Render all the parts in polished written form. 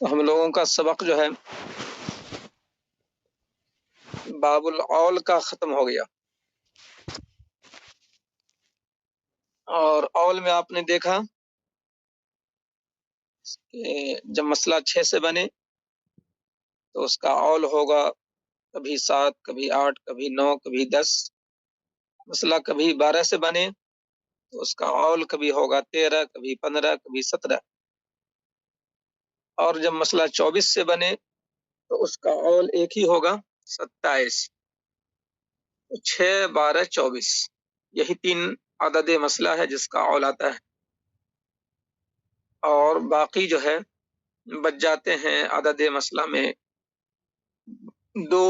تو ہم لوگوں کا سبق جو ہے باب العول کا ختم ہو گیا، اور اول میں آپ نے دیکھا کہ جب مسئلہ 6 سے بنے تو اس کا اول ہوگا کبھی 7، کبھی 8، کبھی 9، کبھی 10۔ مسئلہ کبھی 12 سے بنے تو اس کا اول کبھی ہوگا 13، کبھی 15، کبھی 17۔ اور جب مسئلہ 24 سے بنے تو اس کا اول ایک ہی ہوگا 27۔ 6، 12، 24 یہی 3 عدد مسئلہ ہے جس کا اول آتا ہے، اور باقی جو ہے بچ جاتے ہیں عدد مسئلہ میں 2۔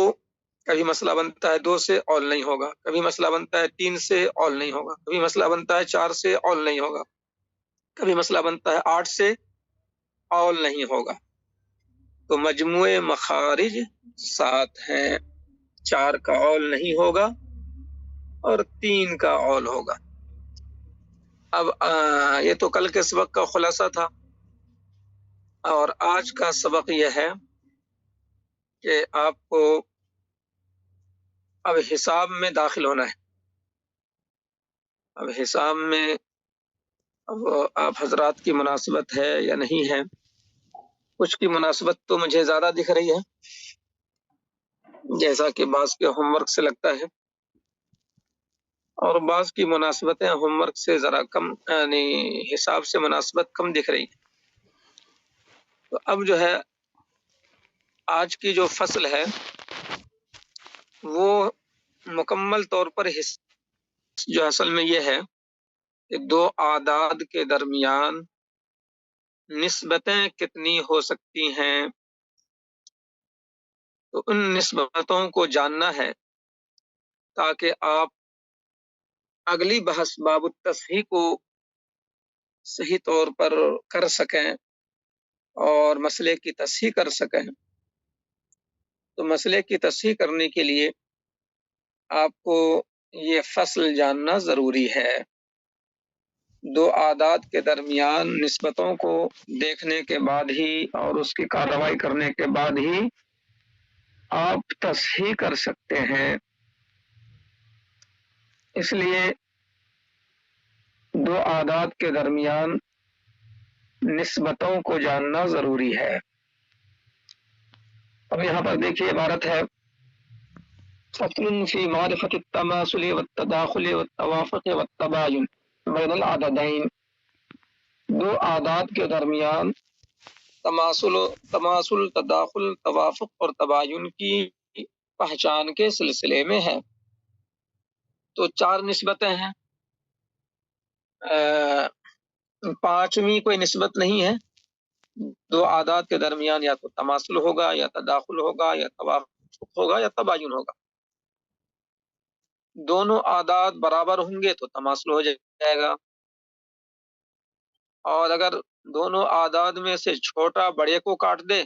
کبھی مسئلہ بنتا ہے 2 سے اول نہیں ہوگا، کبھی مسئلہ بنتا ہے 3 سے اول نہیں ہوگا، کبھی مسئلہ بنتا ہے 4 سے اول نہیں ہوگا، کبھی مسئلہ بنتا ہے 8 سے اول نہیں ہوگا۔ تو مجموعے مخارج 7 ہیں، 4 کا اول نہیں ہوگا اور 3 کا اول ہوگا۔ اب یہ تو کل کے سبق کا خلاصہ تھا، اور آج کا سبق یہ ہے کہ آپ کو اب حساب میں داخل ہونا ہے۔ اب حساب میں اب آپ حضرات کی مناسبت ہے یا نہیں ہے، کچھ کی مناسبت تو مجھے زیادہ دکھ رہی ہے، جیسا کہ بعض کے ہوم ورک سے لگتا ہے، اور بعض کی مناسبتیں ہوم ورک سے ذرا کم، یعنی حساب سے مناسبت کم دکھ رہی ہے۔ تو اب جو ہے آج کی جو فصل ہے وہ مکمل طور پر جو اصل میں یہ ہے کہ 2 اعداد کے درمیان نسبتیں کتنی ہو سکتی ہیں، تو ان نسبتوں کو جاننا ہے تاکہ آپ اگلی بحث باب التصحیح کو صحیح طور پر کر سکیں اور مسئلے کی تصحیح کر سکیں۔ تو مسئلے کی تصحیح کرنے کے لیے آپ کو یہ فصل جاننا ضروری ہے۔ 2 اعداد کے درمیان نسبتوں کو دیکھنے کے بعد ہی اور اس کی کارروائی کرنے کے بعد ہی آپ تصحیح کر سکتے ہیں۔ اس لیے 2 اعداد کے درمیان نسبتوں کو جاننا ضروری ہے۔ اب یہاں پر دیکھیے عبارت ہے فصل فی معرفت التماثل والتداخل والتوافق والتباین بین العددین۔ 2 اعداد کے درمیان تماثل، تداخل، توافق اور تباین کی پہچان کے سلسلے میں ہے۔ تو 4 نسبتیں ہیں، 5ویں کوئی نسبت نہیں ہے۔ 2 اعداد کے درمیان یا تو تماثل ہوگا، یا تداخل ہوگا، یا توافق ہوگا، یا تباین ہوگا۔ دونوں اعداد برابر ہوں گے تو تماثل ہو جائے گا، اور اگر دونوں اعداد میں سے چھوٹا بڑے کو کاٹ دے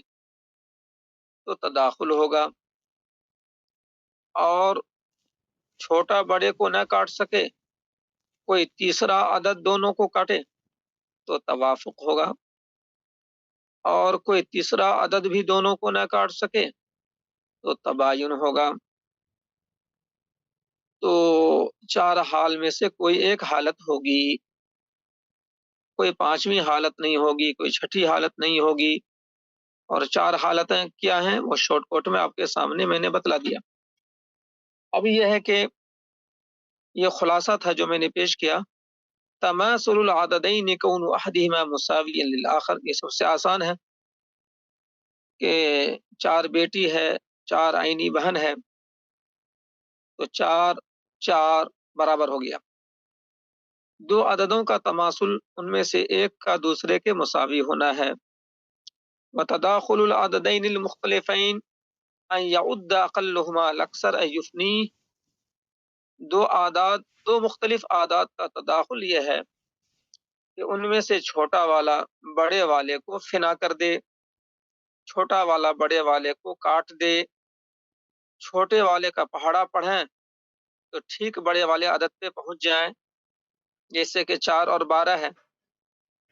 تو تداخل ہوگا، اور چھوٹا بڑے کو نہ کاٹ سکے، کوئی تیسرا عدد دونوں کو کاٹے تو توافق ہوگا، اور کوئی تیسرا عدد بھی دونوں کو نہ کاٹ سکے تو تباین ہوگا۔ تو 4 حال میں سے کوئی ایک حالت ہوگی، کوئی 5ویں حالت نہیں ہوگی، کوئی 6ٹھی حالت نہیں ہوگی، اور 4 حالتیں کیا ہیں وہ شارٹ کٹ میں آپ کے سامنے میں نے بتلا دیا۔ اب یہ ہے کہ یہ خلاصہ تھا جو میں نے پیش کیا، تماثل العددین کون احدہما مساویا للآخر۔ یہ سب سے آسان ہے کہ 4 بیٹی ہے، 4 عینی بہن ہے، تو 4 برابر ہو گیا۔ 2 عددوں کا تماثل ان میں سے ایک کا دوسرے کے مساوی ہونا ہے۔ وتداخل العددین المختلفین ان یعد اقلہما الاکثر ان یفنیہ۔ 2 مختلف اعداد کا تداخل یہ ہے کہ ان میں سے چھوٹا والا بڑے والے کو فنا کر دے، چھوٹا والا بڑے والے کو کاٹ دے، چھوٹے والے کا پہاڑا پڑھیں تو ٹھیک بڑے والے عدد پہ پہنچ جائیں، جیسے کہ 4 اور 12 ہے،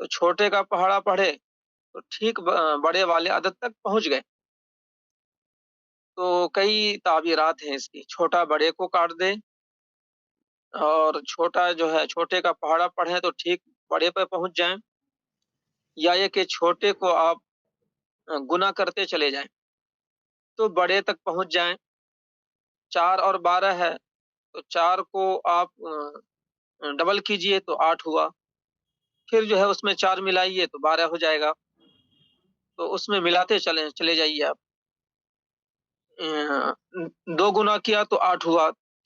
تو چھوٹے کا پہاڑا پڑھے تو ٹھیک بڑے والے عدد تک پہنچ گئے۔ تو کئی تعبیرات ہیں اس کی، چھوٹا بڑے کو کاٹ دے، اور چھوٹا جو ہے چھوٹے کا پہاڑا پڑھیں تو ٹھیک بڑے پہ پہنچ جائیں، یا یہ کہ چھوٹے کو آپ گنا کرتے چلے جائیں تو بڑے تک پہنچ جائیں۔ 4 اور 12 ہے تو 4 کو آپ ڈبل کیجئے تو 8 ہوا، پھر جو ہے اس میں 4 ملائیے تو 12 ہو جائے گا، تو اس میں ملاتے چلے جائیے آپ۔ 2 گنا کیا تو 8 ہوا،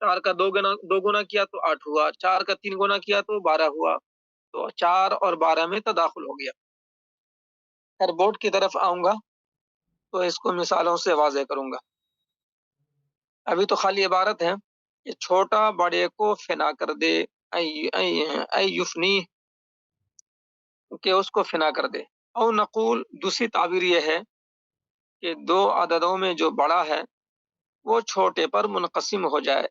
4 کا 2 گنا کیا تو 8 ہوا، 4 کا 3 گنا کیا تو 12 ہوا، تو 4 اور 12 میں تداخل ہو گیا۔ پھر بورڈ کی طرف آؤں گا تو اس کو مثالوں سے واضح کروں گا۔ ابھی تو خالی عبارت ہے کہ چھوٹا بڑے کو فنا کر دے، ای یفنی، کہ اس کو فنا کر دے۔ او نقول، دوسری تعبیر یہ ہے کہ 2 عددوں میں جو بڑا ہے وہ چھوٹے پر منقسم ہو جائے۔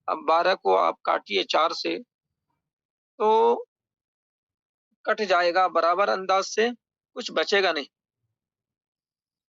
اب 12 کو آپ کاٹیے 4 سے تو کٹ جائے گا برابر انداز سے، کچھ بچے گا نہیں۔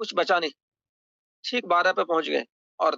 کچھ بچا نہیں، ٹھیک 12 پہ پہنچ گئے۔ اور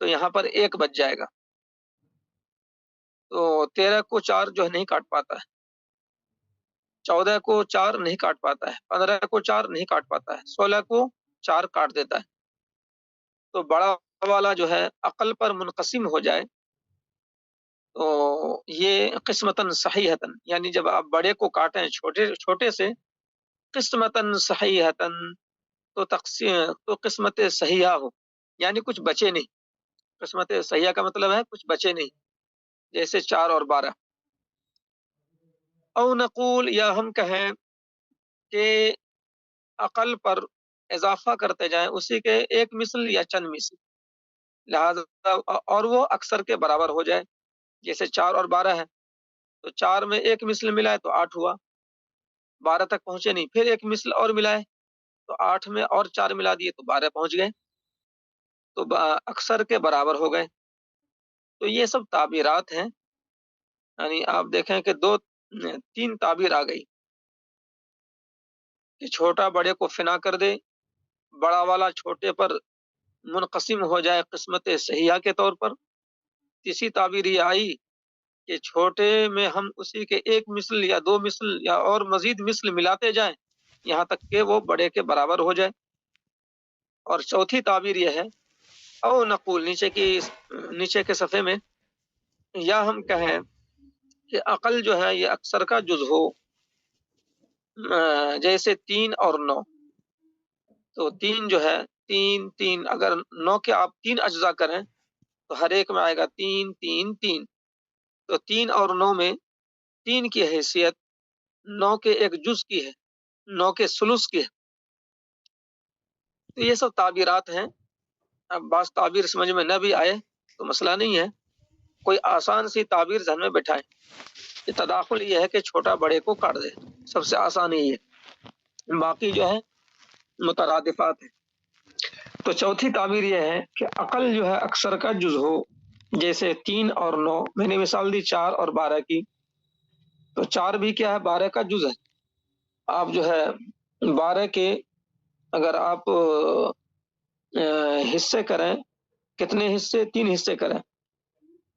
تو یہاں پر 1 بچ جائے گا۔ تو 13 کو 4 جو ہے نہیں کاٹ پاتا ہے، 14 کو 4 نہیں کاٹ پاتا ہے، 15 کو 4 نہیں کاٹ پاتا ہے، 16 کو 4 کاٹ دیتا ہے۔ تو بڑا والا جو ہے عقل پر منقسم ہو جائے تو یہ قسمتاً صحیحتاً، یعنی جب آپ بڑے کو کاٹیں چھوٹے سے، قسمتاً صحیحتاً، تو قسمت صحیحہ ہو، یعنی کچھ بچے نہیں۔ قسمت صحیحہ کا مطلب ہے کچھ بچے نہیں، جیسے 4 اور 12۔ او نقول، یا ہم کہیں کہ عقل پر اضافہ کرتے جائیں اسی کے ایک مثل یا چند مثل، لہذا اور وہ اکثر کے برابر ہو جائے، جیسے 4 اور 12 ہے تو 4 میں ایک مثل ملائے تو 8 ہوا، 12 تک پہنچے نہیں، پھر ایک مثل اور ملائے تو 8 میں اور 4 ملا دیے تو 12 پہنچ گئے، تو اکثر کے برابر ہو گئے۔ تو یہ سب تعبیرات ہیں، یعنی آپ دیکھیں کہ 3 تعبیر آ گئی کہ چھوٹا بڑے کو فنا کر دے، بڑا والا چھوٹے پر منقسم ہو جائے قسمت صحیحہ کے طور پر۔ تیسری تعبیر یہ آئی کہ چھوٹے میں ہم اسی کے ایک مثل یا 2 مثل یا اور مزید مثل ملاتے جائیں یہاں تک کہ وہ بڑے کے برابر ہو جائے۔ اور چوتھی تعبیر یہ ہے، او نقول، نیچے کے صفحے میں، یا ہم کہیں کہ عقل جو ہے یہ اکثر کا جز ہو، جیسے 3 اور 9۔ تو 3 جو ہے 3 اگر 9 کے آپ 3 اجزا کریں تو ہر ایک میں آئے گا 3 3 3، تو 3 اور 9 میں 3 کی حیثیت 9 کے ایک جز کی ہے، 9 کے ثلث کی ہے۔ تو یہ سب تعبیرات ہیں۔ اب بعض تعبیر سمجھ میں نہ بھی آئے تو مسئلہ نہیں ہے، کوئی آسان سی تعبیر ذہن میں بٹھائیں۔ یہ تداخل یہ ہے کہ چھوٹا بڑے کو کاٹ دے، سب سے آسان یہی ہے، باقی جو ہے مترادفات ہیں۔ تو چوتھی تعبیر یہ ہے کہ عقل جو ہے اکثر کا جز ہو، جیسے 3 اور 9، میں نے مثال دی 4 اور 12 کی، تو 4 بھی کیا ہے 12 کا جز ہے۔ آپ جو ہے 12 کے اگر آپ حصے کریں، کتنے حصے؟ 3 حصے کریں،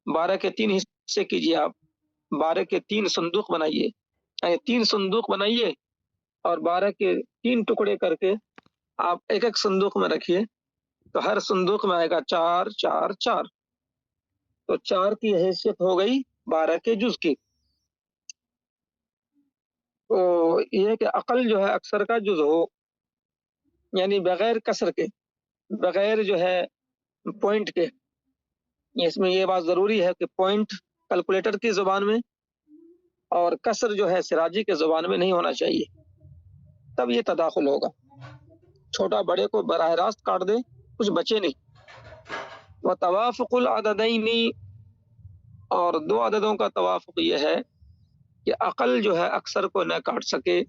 12 کے 3 حصے کیجئے آپ، 12 کے 3 صندوق بنائیے، 3 صندوق بنائیے اور 12 کے 3 ٹکڑے کر کے آپ ایک ایک صندوق میں رکھیے، تو ہر صندوق میں آئے گا 4 4 4، تو 4 کی حیثیت ہو گئی 12 کے جز کی۔ تو یہ کہ عقل جو ہے اکثر کا جز ہو، یعنی بغیر کسر کے، بغیر جو ہے پوائنٹ کے، اس میں یہ بات ضروری ہے کہ پوائنٹ کیلکولیٹر کی زبان میں اور کسر جو ہے سراجی کے زبان میں نہیں ہونا چاہیے، تب یہ تداخل ہوگا۔ چھوٹا بڑے کو براہ راست کاٹ دے، کچھ بچے نہیں۔ وتوافق العددین، اور 2 عددوں کا توافق یہ ہے کہ عقل جو ہے اکثر کو نہ کاٹ سکے،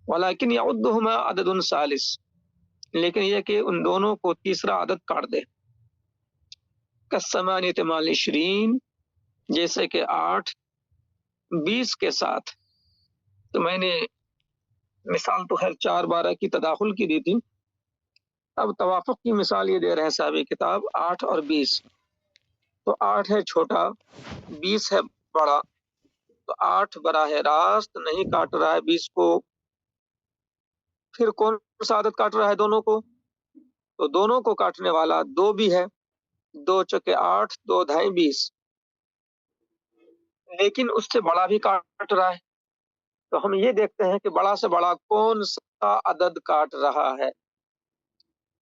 ولیکن یعدہما عدد ثالث، لیکن یہ کہ ان دونوں کو تیسرا عدد کاٹ دے، کالثمانیۃ مع العشرین، جیسے کہ 8 20 کے ساتھ۔ تو میں نے مثال تو خیر 4 12 کی تداخل کی دی تھی، اب توافق کی مثال یہ دے رہے ہیں صاحب کتاب 8 اور 20۔ تو 8 ہے چھوٹا، 20 ہے بڑا، تو 8 براہ راست نہیں کاٹ رہا ہے 20 کو، پھر کون سا عدد کاٹ رہا ہے دونوں کو؟ تو دونوں کو کاٹنے والا 2 بھی ہے، 2 چوکے 8، 2 دھائی 20، لیکن اس سے بڑا بھی کاٹ رہا ہے۔ تو ہم یہ دیکھتے ہیں کہ بڑا سے بڑا کون سا عدد کاٹ رہا ہے۔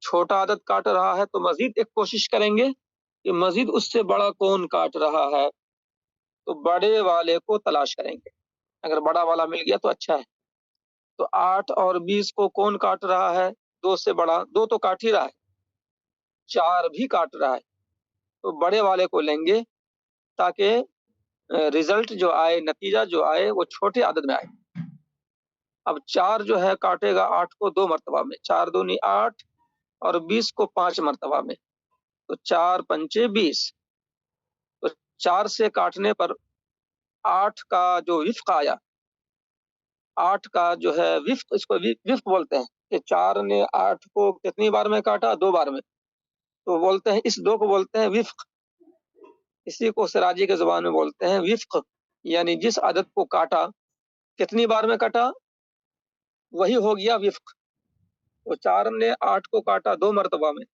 چھوٹا عدد کاٹ رہا ہے تو مزید ایک کوشش کریں گے کہ مزید اس سے بڑا کون کاٹ رہا ہے، تو بڑے والے کو تلاش کریں گے۔ اگر بڑا والا مل گیا تو اچھا ہے۔ تو 8 اور 20 کو کون کاٹ رہا ہے؟ 2 سے بڑا، 2 تو کاٹ ہی رہا ہے، 4 بھی کاٹ رہا ہے، تو بڑے والے کو لیں گے تاکہ رزلٹ جو آئے، نتیجہ جو آئے وہ چھوٹے عدد میں آئے۔ اب 4 جو ہے کاٹے گا 8 کو 2 مرتبہ میں، 4 دونی 8 اور 20 کو 5 مرتبہ میں، تو 4 پنچے 20۔ تو 4 سے کاٹنے پر 8 کا جو وفق آیا، 8 کا جو ہے وفق، اس کو وفق بولتے ہیں کہ 4 نے 8 کو کتنی بار میں کاٹا؟ 2 بار میں، تو بولتے ہیں اس 2 کو بولتے ہیں وفق۔ اسی کو سراجی کے زبان میں بولتے ہیں وفق، یعنی جس عدد کو کاٹا کتنی بار میں کاٹا وہی ہو گیا وفق۔ تو 4 نے 8 کو کاٹا 2 مرتبہ میں،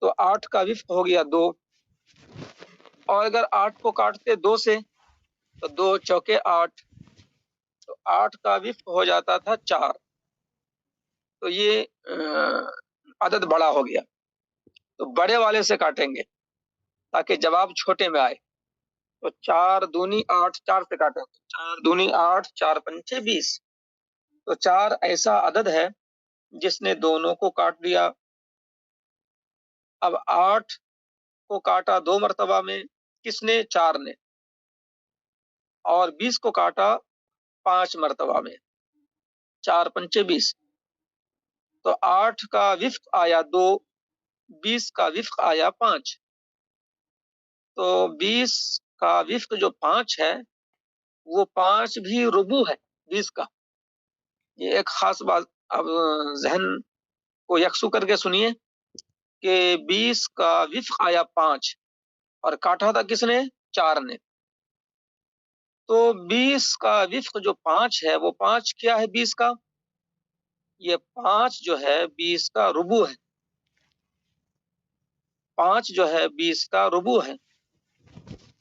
تو 8 کا وفق ہو گیا 2، اور اگر 8 کو کاٹتے 2 سے تو 2 چوکے 8، تو 8 کا وفق ہو جاتا تھا 4، تو یہ عدد بڑا ہو گیا۔ تو بڑے والے سے کاٹیں گے تاکہ جواب چھوٹے میں آئے۔ تو 4 دونی 8، 4 سے کاٹیں گے، 4 دونی 8، 4 پنچے 20۔ تو 4 ایسا عدد ہے جس نے دونوں کو کاٹ دیا۔ اب 8 کو کاٹا 2 مرتبہ میں، کس نے؟ 4 نے، اور 20 کو کاٹا 5 مرتبہ میں، 4 پنچے 20۔ تو 8 کا وفق آیا 2، 20 کا وفق آیا 5۔ تو 20 کا وفق جو 5 ہے وہ 5 بھی ربع ہے 20 کا۔ یہ ایک خاص بات اب ذہن کو یکسو کر کے سنیے کہ 20 کا وفق آیا 5 اور کاٹا تھا کس نے؟ 4 نے۔ تو 20 کا وفق جو 5 ہے، وہ 5 کیا ہے 20 کا؟ یہ 5 جو ہے 20 کا ربع ہے، 5 جو ہے 20 کا ربع ہے،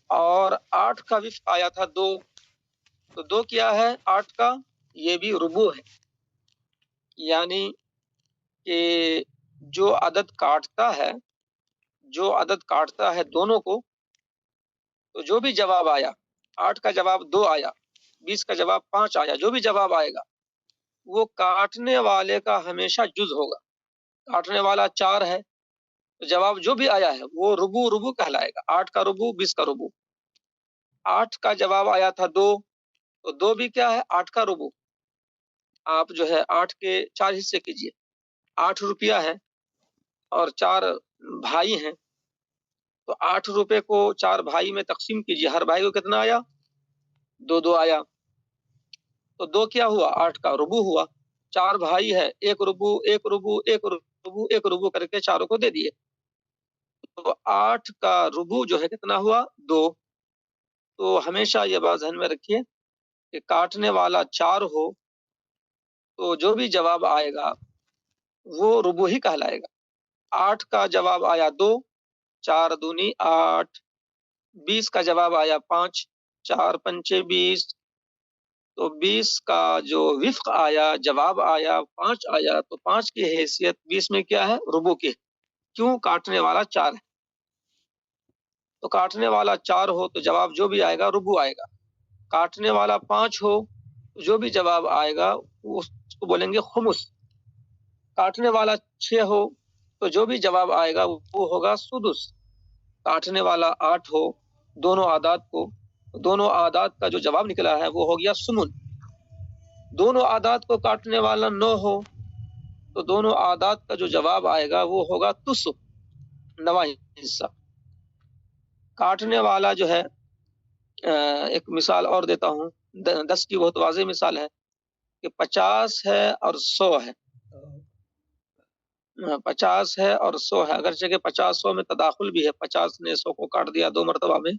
اور 8 کا وفق آیا تھا 2، تو 2 کیا ہے 8 کا؟ یہ بھی ربع ہے۔ یعنی کہ جو عدد کاٹتا ہے دونوں کو، تو جو بھی جواب آیا، 8 کا جواب 2 آیا، 20 کا جواب 5 آیا، جو بھی جواب آئے گا وہ کاٹنے والے کا ہمیشہ جز ہوگا۔ کاٹنے والا 4 ہے تو جواب جو بھی آیا ہے وہ ربع کہلائے گا، 8 کا ربع، 20 کا ربع۔ 8 کا جواب آیا تھا 2، تو 2 بھی کیا ہے؟ 8 کا ربع۔ آپ جو ہے 8 کے 4 حصے کیجئے، 8 روپیہ ہے اور 4 بھائی ہیں، تو 8 روپے کو 4 بھائی میں تقسیم کیجئے، ہر بھائی کو کتنا آیا؟ 2 آیا۔ تو 2 کیا ہوا؟ 8 کا ربع ہوا۔ 4 بھائی ہے، 1 ربع، 1 ربع، 1 ربع، 1 ربع کر کے چاروں کو دے دیے، تو 8 کا ربع جو ہے کتنا ہوا؟ 2۔ تو ہمیشہ یہ بات ذہن میں رکھیے کہ کاٹنے والا 4 ہو تو جو بھی جواب آئے گا وہ ربع ہی کہلائے گا۔ 8 کا جواب آیا 2، 4 دونی 8، 20 کا جواب آیا 5، 4 پنچے 20۔ تو 20 کا جو وفق آیا، جواب آیا 5 آیا، تو 5 کی حیثیت 20 میں کیا ہے؟ ربع کی۔ کیوں؟ کاٹنے والا 4 ہے، تو کاٹنے والا 4 ہو تو جواب جو بھی آئے گا ربع آئے گا۔ کاٹنے والا 5 ہو تو جو بھی جواب آئے گا اس کو بولیں گے خمس۔ کاٹنے والا 6 ہو تو جو بھی جواب آئے گا وہ ہوگا سدس۔ کاٹنے والا 8 ہو، دونوں اعداد کو دونوں اعداد کا جو جواب نکلا ہے وہ ہو گیا سمن. دونوں اعداد کو کاٹنے والا 9 ہو تو دونوں اعداد کا جو جواب آئے گا وہ ہوگا تسع، 9واں حصہ. کاٹنے والا جو ہے ایک مثال اور دیتا ہوں، 10 کی بہت واضح مثال ہے کہ 50 ہے اور 100 ہے. 50 ہے اور 100 ہے، اگرچہ کہ 50 100 میں تداخل بھی ہے، 50 نے 100 کو کاٹ دیا 2 مرتبہ میں.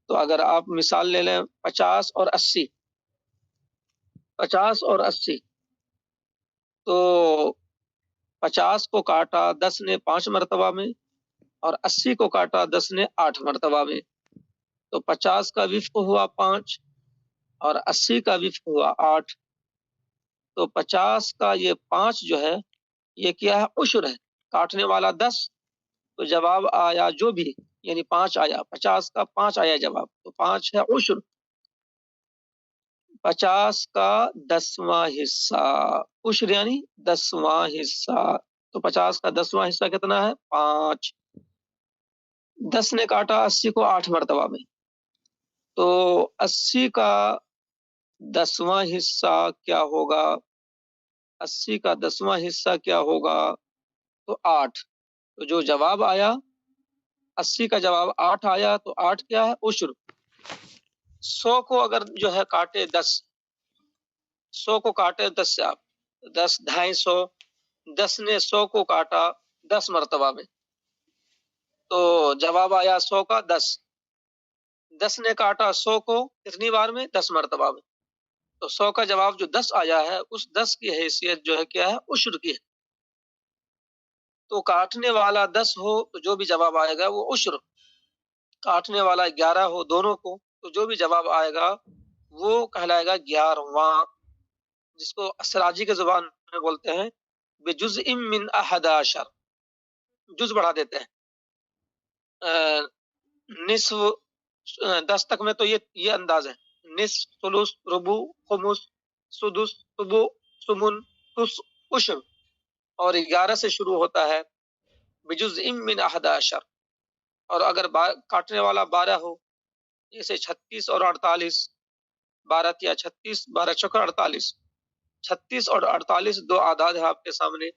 تو اگر آپ مثال لے لیں 50 اور 80، 50 اور 80 تو 50 کو کاٹا 10 نے 5 مرتبہ میں اور 80 کو کاٹا 10 نے 8 مرتبہ میں. تو 50 کا وفق ہوا 5 اور 80 کا وفق ہوا 8. تو 50 کا یہ 5 جو ہے یہ کیا ہے؟ عشر ہے. کاٹنے والا 10 تو جواب آیا جو بھی، یعنی 5 آیا، 50 کا 5 آیا جواب، تو 5 ہے عشر. 50 کا 10واں حصہ، عشر یعنی 10واں حصہ. تو 50 کا 10واں حصہ کتنا ہے؟ 5. 10 نے کاٹا 80 کو 8 مرتبہ میں، تو 80 کا 10واں حصہ کیا ہوگا؟ 80 کا 10واں حصہ کیا ہوگا؟ تو 8. تو جو جواب آیا 80 کا جواب 8 آیا، تو 8 کیا ہے؟ عشر. 100 کو اگر جو ہے کاٹے 10، 100 کو کاٹے 10 سے آپ 10 250، 10 نے 100 کو کاٹا 10 مرتبہ میں، تو جواب آیا 100 کا 10. 10 نے کاٹا 100 کو کتنی بار میں؟ 10 مرتبہ میں. تو 100 کا جواب جو 10 آیا ہے اس 10 کی حیثیت جو ہے کیا ہے؟ عشر کی ہے. تو کاٹنے والا 10 ہو تو جو بھی جواب آئے گا وہ عشر، کاٹنے والا 11 ہو دونوں کو تو جو بھی جواب آئے گا وہ کہلائے گا 11واں، جس کو اسراجی کے زبان میں بولتے ہیں بجزء من 11، جز بڑھا دیتے ہیں. نصف 10 تک میں تو یہ انداز ہے، نصف، ثلث، ربع، خمس، سدس، سبع، ثمن، تس، عشر. اور 11 سے شروع ہوتا ہے بجزء من 11. اور اگر کاٹنے والا 12 ہو، جیسے 36 اور 48، 12 یا 36، 12 چوکا 48، 36 اور 48 دو اعداد ہے آپ کے سامنے،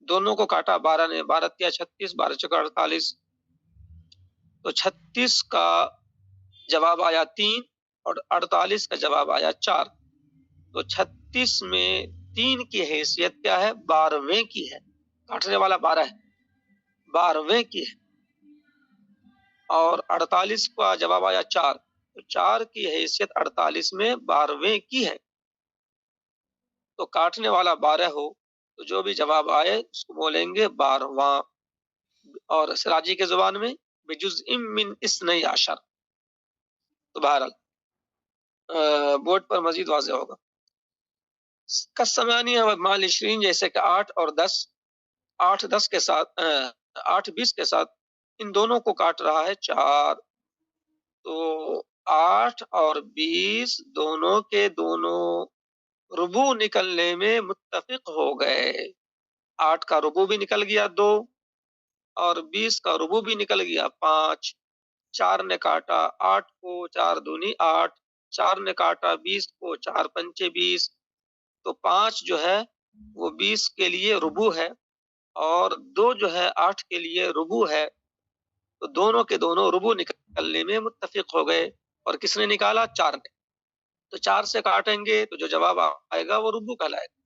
دونوں کو کاٹا 12 نے، 12 یا 36، 12 چوکا 48. تو 36 کا جواب آیا 3 اور 48 کا جواب آیا 4. تو 36 میں 3 کی حیثیت کیا ہے؟ 12ویں کی ہے. کاٹنے والا 12 ہے، 12ویں کی ہے. اور 48 کا جواب آیا 4، تو 4 کی حیثیت 48 میں 12ویں کی ہے. تو کاٹنے والا 12 ہو تو جو بھی جواب آئے اس کو بولیں گے 12واں، اور سراجی کے زبان میں بجزء من 12. تو بہرحال بورڈ پر مزید واضح ہوگا. کسمانی و مال 20، جیسے کہ 8 اور 10، 8 10 کے ساتھ 8 20 کے ساتھ ان دونوں کو کاٹ رہا ہے 4. تو 8 اور 20 دونوں کے دونوں ربع نکلنے میں متفق ہو گئے. 8 کا ربع بھی نکل گیا 2 اور 20 کا ربع بھی نکل گیا 5. 4 نے کاٹا 8 کو، 4 دونی 8، 4 نے کاٹا 20 کو، 4 پنچے 20. تو 5 جو ہے وہ 20 کے لیے ربع ہے اور 2 جو ہے 8 کے لیے ربع ہے. تو دونوں کے دونوں ربع نکلنے میں متفق ہو گئے. اور کس نے نکالا؟ 4 نے. تو 4 سے کاٹیں گے تو جو جواب آئے گا وہ ربع کہلائے گا.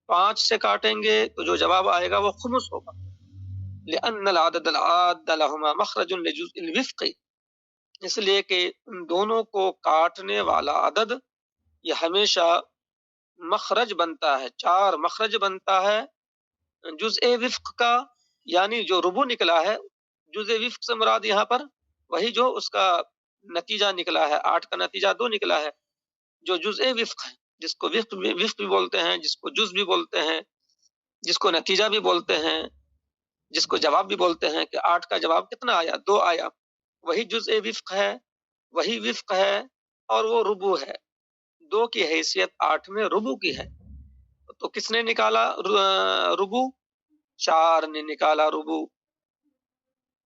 5 سے کاٹیں گے تو جو جواب آئے گا وہ خمس ہوگا. لأن العدد العاد لهما مخرج لجزء الوفق، اس لیے کہ ان دونوں کو کاٹنے والا عدد یہ ہمیشہ مخرج بنتا ہے، 4 مخرج بنتا ہے جزء وفق کا. یعنی جو ربع نکلا ہے، جزء وفق سے مراد یہاں پر وہی جو اس کا نتیجہ نکلا ہے، 8 کا نتیجہ 2 نکلا ہے، جو جزء وفق ہے، جس کو وفق بھی بولتے ہیں، جس کو جز بھی بولتے ہیں، جس کو نتیجہ بھی بولتے ہیں، جس کو جواب بھی بولتے ہیں کہ 8 کا جواب کتنا آیا؟ 2 آیا. وہی جزء وفق ہے، وہی وفق ہے اور وہ ربع ہے. 2 کی حیثیت 8 میں ربع کی ہے. تو کس نے نکالا ربع؟ 4 نے نکالا ربع.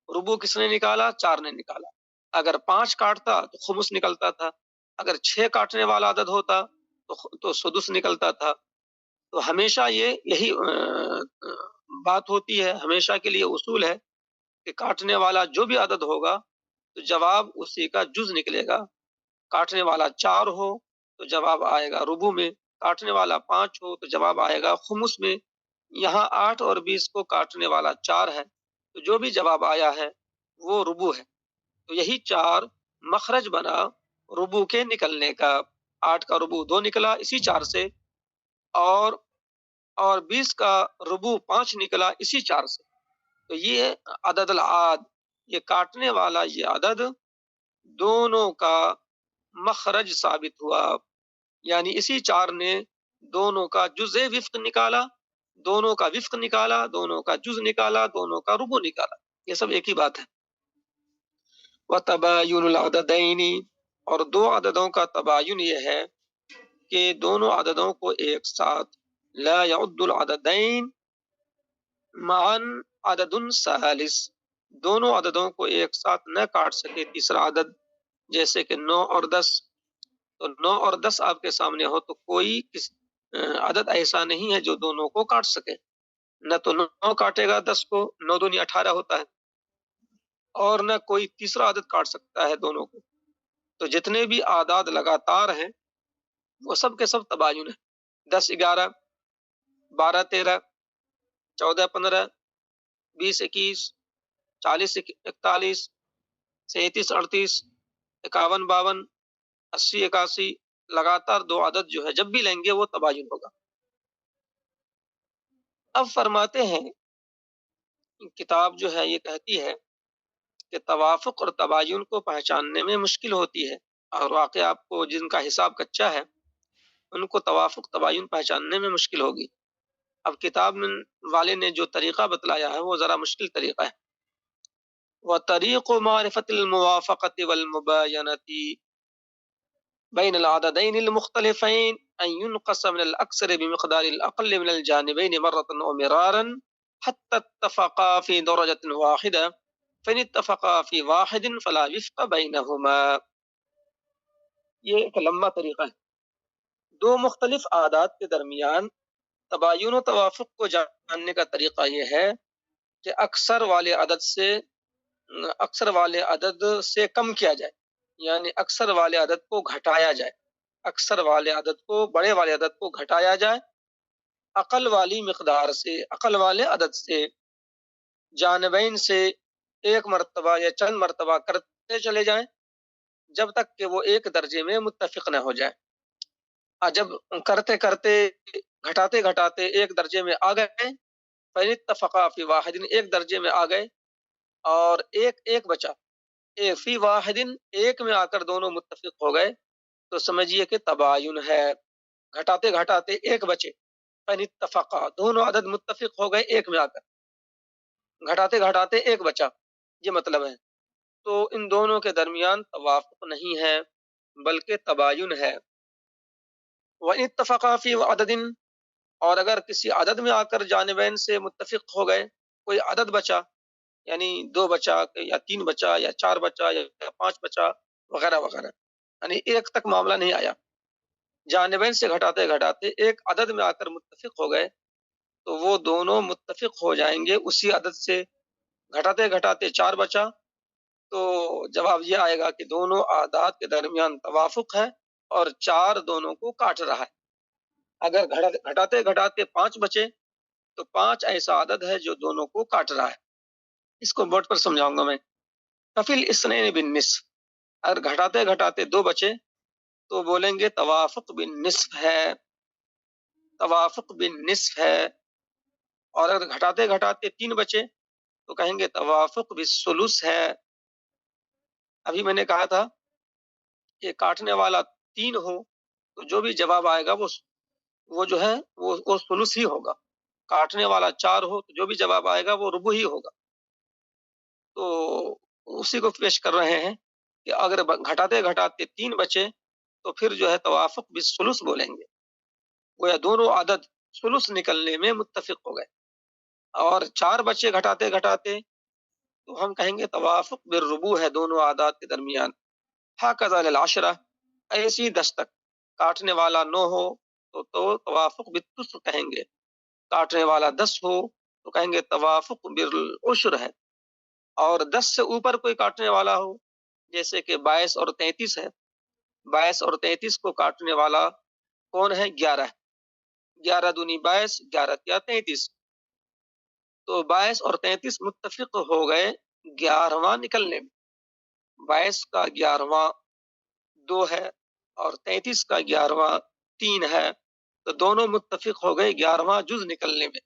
ربع کس نے نکالا؟ 4 نے نکالا. اگر 5 کاٹتا تو خمس نکلتا تھا، اگر 6 کاٹنے والا عدد ہوتا تو سدس نکلتا تھا۔ تو ہمیشہ یہی بات ہوتی ہے، ہمیشہ کے لیے اصول ہے کہ کاٹنے والا جو بھی عدد ہوگا تو جواب اسی کا جز نکلے گا۔ کاٹنے والا 4 ہو تو جواب آئے گا ربع میں، کاٹنے والا 5 ہو تو جواب آئے گا خمس میں۔ یہاں 8 اور 20 کو کاٹنے والا 4 ہے، تو جو بھی جواب آیا ہے وہ ربع ہے۔ تو یہی 4 مخرج بنا ربع کے نکلنے کا۔ 8 کا ربع 2 نکلا اسی 4 سے، اور 20 کا ربع 5 نکلا اسی 4 سے۔ تو یہ عدد العاد، یہ کاٹنے والا یہ عدد دونوں کا مخرج ثابت ہوا، یعنی اسی 4 نے دونوں کا جز وفق نکالا، دونوں کا وفق نکالا، دونوں کا جز نکالا، دونوں کا ربع نکالا۔ یہ سب ایک ہی بات ہے۔ وَتَبَايُنُ الْعَدَدَيْنِ، اور دو عددوں کا تباین یہ ہے کہ دونوں عددوں کو ایک ساتھ لا يعد العددین معا عدد ثالث، دونوں عددوں کو ایک ساتھ نہ کاٹ سکے تیسرا عدد، جیسے کہ 9 اور 10۔ تو 9 اور 10 آپ کے سامنے ہو تو کوئی عدد ایسا نہیں ہے جو دونوں کو کاٹ سکے، نہ تو 9 کاٹے گا 10 کو، 9 دونی 18 ہوتا ہے، اور نہ کوئی تیسرا عدد کاٹ سکتا ہے دونوں کو۔ تو جتنے بھی اعداد لگاتار ہیں وہ سب کے سب تباین ہے، 10 11، 12 13، 14 15، 20 21، 40 41، 37 38، 51 52، 80 81، لگاتار دو عدد جو ہے جب بھی لیں گے وہ تباین ہوگا۔ اب فرماتے ہیں کتاب جو ہے یہ کہتی ہے کہ توافق اور تباین کو پہچاننے میں مشکل ہوتی ہے، اور واقعہ آپ کو جن کا حساب کچا ہے ان کو توافق تباین پہچاننے میں مشکل ہوگی۔ اب کتاب والے نے جو طریقہ بتلایا ہے وہ ذرا مشکل طریقہ ہے۔ وَطَرِيقُ مَعْرِفَةِ الْمُوَافَقَةِ وَالْمُبَايَنَةِ بين العددين المختلفين أن ينقص من الأكثر بمقدار الأقل من الجانبين مرة أو مرارا حتى اتفقا في درجة واحدة، فإن اتفقا في واحد فلا وفق بينهما۔ یہ ایک لمبا طریقہ ہے۔ دو مختلف اعداد کے درمیان تباین و توافق کو جاننے کا طریقہ یہ ہے کہ اکثر والے عدد سے کم کیا جائے، یعنی اکثر والے عدد کو گھٹایا جائے، اکثر والے عدد کو بڑے والے عدد کو گھٹایا جائے اقل والی مقدار سے، اقل والے عدد سے، جانبین سے ایک مرتبہ یا چند مرتبہ کرتے چلے جائیں جب تک کہ وہ ایک درجے میں متفق نہ ہو جائے۔ جب کرتے کرتے گھٹاتے گھٹاتے ایک درجے میں آ گئے، فَإِنِ اتَّفَقَا فِي وَاحِدٍ، ایک درجے میں آ گئے اور ایک بچا، فی واحد ایک میں آ کر دونوں متفق ہو گئے، تو سمجھیے کہ تباین ہے۔ گھٹاتے گھٹاتے ایک بچے، فَإِنِ اتَّفَقَا، دونوں عدد متفق ہو گئے ایک میں آ کر، گھٹاتے گھٹاتے ایک بچا، یہ مطلب ہے۔ تو ان دونوں کے درمیان توافق نہیں ہے بلکہ تباین ہے۔ وَإِنِ اتَّفَقَا فِي عَدَدٍ، اور اگر کسی عدد میں آ کر جانبین سے متفق ہو گئے، کوئی عدد بچا، یعنی 2 بچا یا 3 بچا یا 4 بچا یا 5 بچا وغیرہ وغیرہ، یعنی ایک تک معاملہ نہیں آیا، جانبین سے گھٹاتے گھٹاتے ایک عدد میں آ کر متفق ہو گئے، تو وہ دونوں متفق ہو جائیں گے اسی عدد سے۔ گھٹاتے گھٹاتے 4 بچا تو جواب یہ آئے گا کہ دونوں اعداد کے درمیان توافق ہے اور 4 دونوں کو کاٹ رہا ہے۔ اگر گھٹاتے گھٹاتے 5 بچے تو 5 ایسا عدد ہے جو دونوں کو کاٹ رہا ہے۔ اس کو بورڈ پر سمجھاؤں گا میں۔ فَفِي الْإِثْنَيْنِ بِالنِّصْفِ، اگر گھٹاتے گھٹاتے 2 بچے تو بولیں گے توافق بالنصف ہے، توافق بالنصف ہے، اور اگر گھٹاتے گھٹاتے 3 بچے تو کہیں گے توافق بالثلث ہے۔ ابھی میں نے کہا تھا کہ کاٹنے والا 3 ہو تو جو بھی جواب آئے گا وہ جو ہے وہ ثلث ہی ہوگا، کاٹنے والا 4 ہو تو جو بھی جواب آئے گا وہ ربع ہی ہوگا۔ تو اسی کو پیش کر رہے ہیں کہ اگر گھٹاتے گھٹاتے 3 بچے تو پھر جو ہے توافق بالثلث بولیں گے، گویا دونوں عدد ثلث نکلنے میں متفق ہو گئے، اور 4 بچے گھٹاتے گھٹاتے تو ہم کہیں گے توافق بالربوع ہے دونوں اعداد کے درمیان. ہاکذا للعشرہ، ایسی 10 تک. کاٹنے والا 9 ہو تو توافق بالتسع کہیں گے. کاٹنے والا 10 ہو تو کہیں گے توافق بالعشر ہے. اور 10 سے اوپر کوئی کاٹنے والا ہو، جیسے کہ 22 اور 33 ہے. 22 اور 33 کو کاٹنے والا کون ہے؟ 11. 11 دونی 22، 11 کیا 33. تو 22 اور 33 متفق ہو گئے 11واں نکلنے میں. 22 کا 11واں 2 ہے اور 33 کا 11واں 3 ہے، تو دونوں متفق ہو گئے 11واں جز نکلنے میں.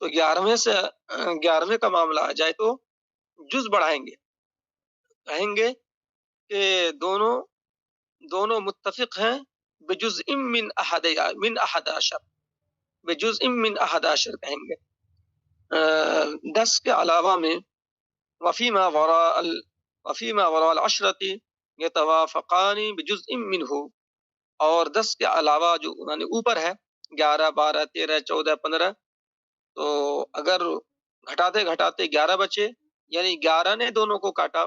تو 11ویں سے 11ویں کا معاملہ آ جائے تو جز بڑھائیں گے، کہیں گے کہ دونوں متفق ہیں بجزء من احد عشر، بجزء من احد عشر کہیں گے. 10 کے علاوہ میں وفیما وراء العشرۃ یتوافقان بجزء منہ، اور 10 کے علاوہ جو یعنی اوپر ہے 11 12 13 14 15، تو اگر گھٹاتے گھٹاتے 11 بچے یعنی 11 نے دونوں کو کاٹا،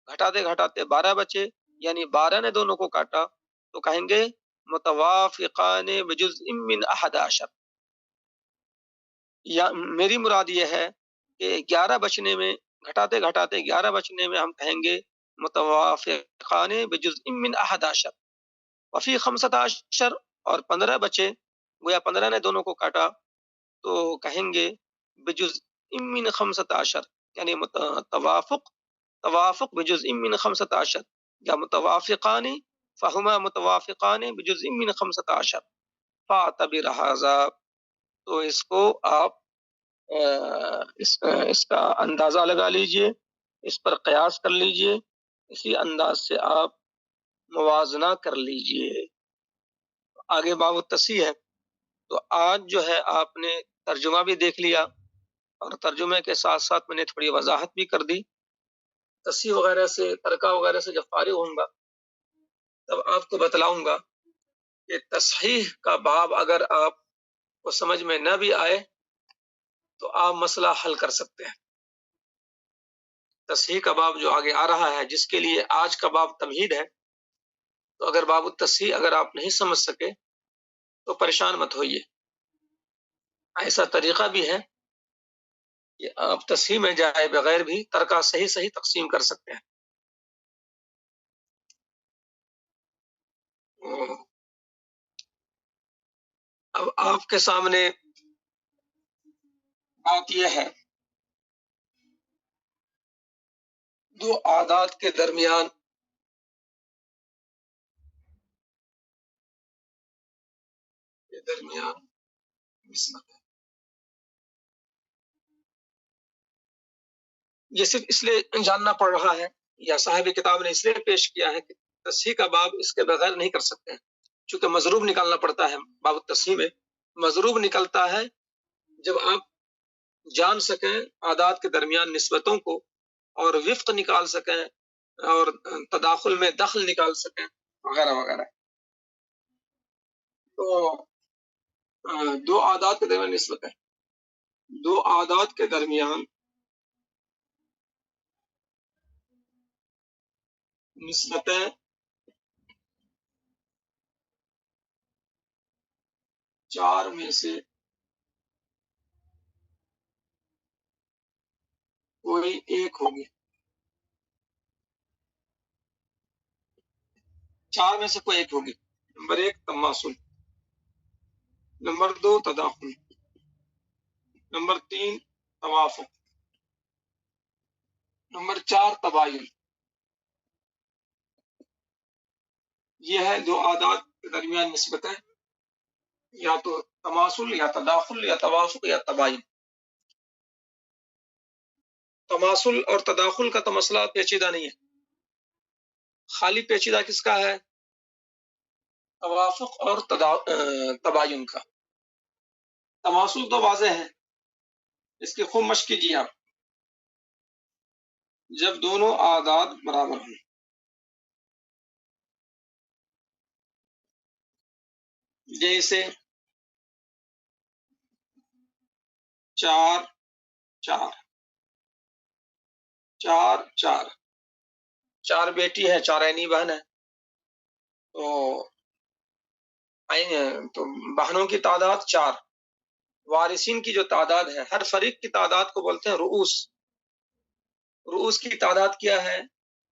گھٹاتے گھٹاتے 12 بچے یعنی 12 نے دونوں کو کاٹا، تو کہیں گے متوافقان بجزء من احد عشر. یا میری مراد یہ ہے کہ 11 بچنے میں، گھٹاتے گھٹاتے 11 بچنے میں ہم کہیں گے متوافقان بجزء من احد عشر. وفی 15 اور 15 بچے، گویا 15 نے دونوں کو کاٹا، تو کہیں گے بجزء من 15، یعنی توافق بجزء من 15 یا متوافقان فہما متوافقان بجزء من 15. فاعتبر ھذا، تو اس کو آپ اس کا اندازہ لگا لیجئے، اس پر قیاس کر لیجئے، اسی انداز سے آپ موازنہ کر لیجئے. آگے باب التصحیح ہے. تو آج جو ہے آپ نے ترجمہ بھی دیکھ لیا، اور ترجمے کے ساتھ ساتھ میں نے تھوڑی وضاحت بھی کر دی. تصحیح وغیرہ سے، ترکہ وغیرہ سے جب فارغ ہوں گا تب آپ کو بتلاؤں گا کہ تصحیح کا باب اگر آپ کو سمجھ میں نہ بھی آئے تو آپ مسئلہ حل کر سکتے ہیں. تصحیح کا باب جو آگے آ رہا ہے، جس کے لیے آج کا باب تمہید ہے، تو اگر باب التصحیح اگر آپ نہیں سمجھ سکے تو پریشان مت ہوئیے. ایسا طریقہ بھی ہے کہ آپ تصحیح میں جائے بغیر بھی ترکہ صحیح صحیح تقسیم کر سکتے ہیں. اب آپ کے سامنے بات یہ ہے، دو اعداد کے درمیان نسبت ہے. یہ صرف اس لیے جاننا پڑ رہا ہے، یا صاحب کتاب نے اس لیے پیش کیا ہے کہ تصحیح کا باب اس کے بغیر نہیں کر سکتے ہیں، چونکہ مضروب نکالنا پڑتا ہے. باب التصحیح میں مضروب نکلتا ہے جب آپ جان سکیں اعداد کے درمیان نسبتوں کو، اور وفق نکال سکیں، اور تداخل میں دخل نکال سکیں، وغیرہ وغیرہ. تو دو اعداد کے درمیان نسبت ہے، دو اعداد کے درمیان نسبتیں 4 میں سے کوئی ایک ہوگی. 4 میں سے کوئی ایک ہوگی. نمبر 1 تماثل، نمبر 2 تداخل، نمبر 3 توافق، نمبر 4 تباین. یہ ہے دو اعداد کے درمیان نسبتیں، یا تو تماثل یا تداخل یا توافق یا تباین. تماثل اور تداخل کا تو مسئلہ پیچیدہ نہیں ہے، خالی پیچیدہ کس کا ہے؟ توافق اور تباین کا. تماثل تو واضح ہے، اس کی خوب مشق کیجیے آپ. جب دونوں اعداد برابر ہوں، جیسے 4 4 چار بیٹی ہے، 4 عینی بہن ہے، تو بہنوں کی تعداد 4، وارثین کی جو تعداد ہے، ہر فریق کی تعداد کو بولتے ہیں رؤوس۔ رؤوس کی تعداد کیا ہے؟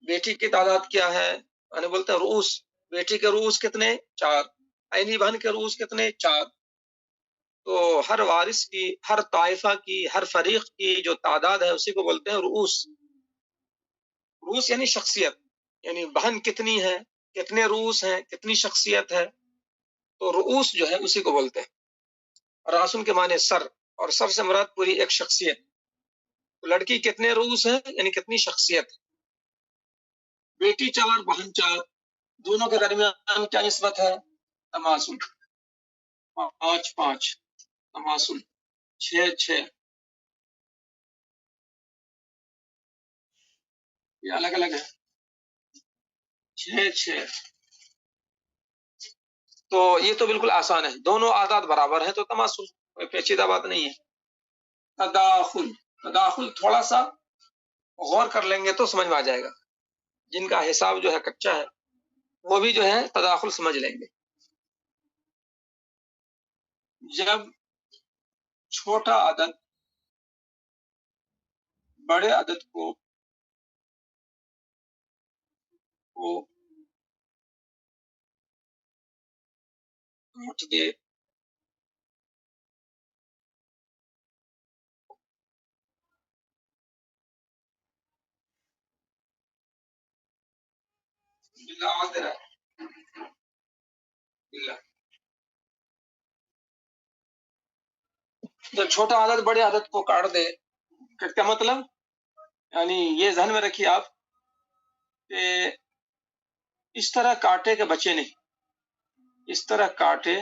بیٹی کی تعداد کیا ہے؟ یعنی بولتے ہیں رؤوس، بیٹی کے رؤوس کتنے؟ 4، عینی بہن کے رؤوس کتنے؟ 4۔ تو ہر وارث کی، ہر طائفہ کی، ہر فریق کی جو تعداد ہے اسی کو بولتے ہیں رؤوس۔ رؤوس یعنی شخصیت، یعنی بہن کتنی ہے، کتنے رؤوس ہیں، کتنی شخصیت ہے، تو رؤوس جو ہے اسی کو بولتے ہیں۔ راسن کے معنی سر، اور سر سے مراد پوری ایک شخصیت۔ تو لڑکی کتنے رؤوس ہیں، یعنی کتنی شخصیت۔ بیٹی 4 بہن 4، دونوں کے درمیان کیا نسبت ہے؟ تماثل۔ 5 5 تماثل، 6 6، یہ الگ الگ ہے، 6 6۔ تو یہ تو بالکل آسان ہے، دونوں اعداد برابر ہیں تو تماثل، کوئی پیچیدہ بات نہیں ہے۔ تداخل، تداخل تھوڑا سا غور کر لیں گے تو سمجھ میں آ جائے گا، جن کا حساب جو ہے کچا ہے وہ بھی جو ہے تداخل سمجھ لیں گے۔ جب چھوٹا عدد بڑے عدد کو کاٹ دے، جب چھوٹا عدد بڑے عدد کو کاٹ دے، کیا مطلب؟ یعنی یہ ذہن میں رکھیے آپ کہ اس طرح کاٹے کے بچے نہیں، اس طرح کاٹے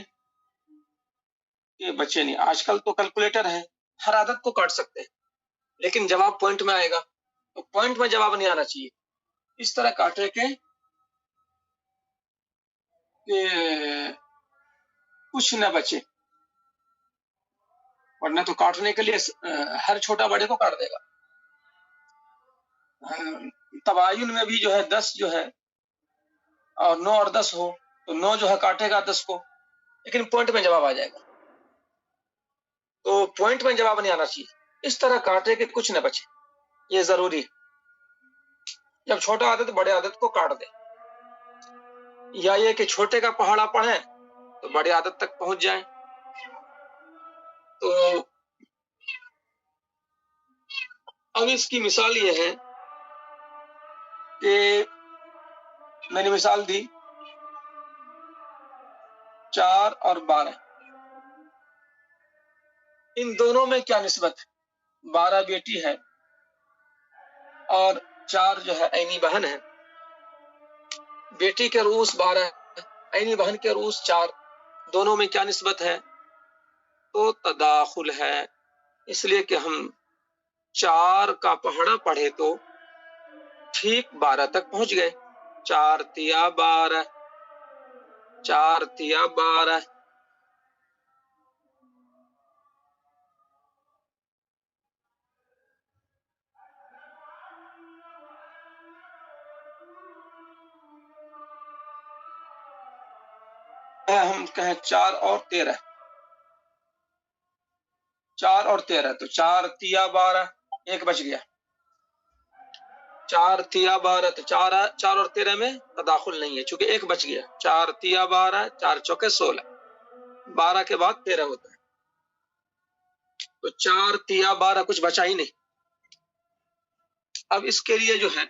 کے بچے نہیں۔ آج کل تو کیلکولیٹر ہے، ہر عدد کو کاٹ سکتے ہیں، لیکن جواب پوائنٹ میں آئے گا، تو پوائنٹ میں جواب نہیں آنا چاہیے، اس طرح کاٹے کہ کچھ نہ بچے، ورنہ تو کاٹنے کے لیے ہر چھوٹا بڑے کو کاٹ دے گا۔ تباین میں بھی جو ہے 10 جو ہے اور 9 اور 10 ہو تو 9 جو ہے کاٹے گا 10 کو، لیکن پوائنٹ میں جواب آ جائے گا، تو پوائنٹ میں جواب نہیں آنا چاہیے، اس طرح کاٹے کہ کچھ نہ بچے، یہ ضروری ہے۔ جب چھوٹا عدد بڑے عدد کو کاٹ دے، یا یہ کہ چھوٹے کا پہاڑا پڑھیں تو بڑے عدد تک پہنچ جائیں، تو اب اس کی مثال یہ ہے کہ میں نے مثال دی 4 اور 12، ان دونوں میں کیا نسبت ہے؟ 12 بیٹی ہے اور 4 جو ہے عینی بہن ہے، بیٹی کے رؤوس 12 عینی بہن کے رؤوس 4، دونوں میں کیا نسبت ہے؟ تو تداخل ہے، اس لیے کہ ہم 4 کا پہاڑا پڑھے تو ٹھیک 12 تک پہنچ گئے، 4 تیا 12، 4 تیا 12۔ ہم کہیں 4 اور 13، 4 اور 13 تو 4 تیا 12، ایک بچ گیا، 4 تیا 12 تو 4 اور 13 میں تداخل نہیں ہے چونکہ ایک بچ گیا، 4 تیا 12، 4 چوکے 16، 12 کے بعد 13 ہوتا ہے، تو 4 تیا 12 کچھ بچا ہی نہیں۔ اب اس کے لیے جو ہے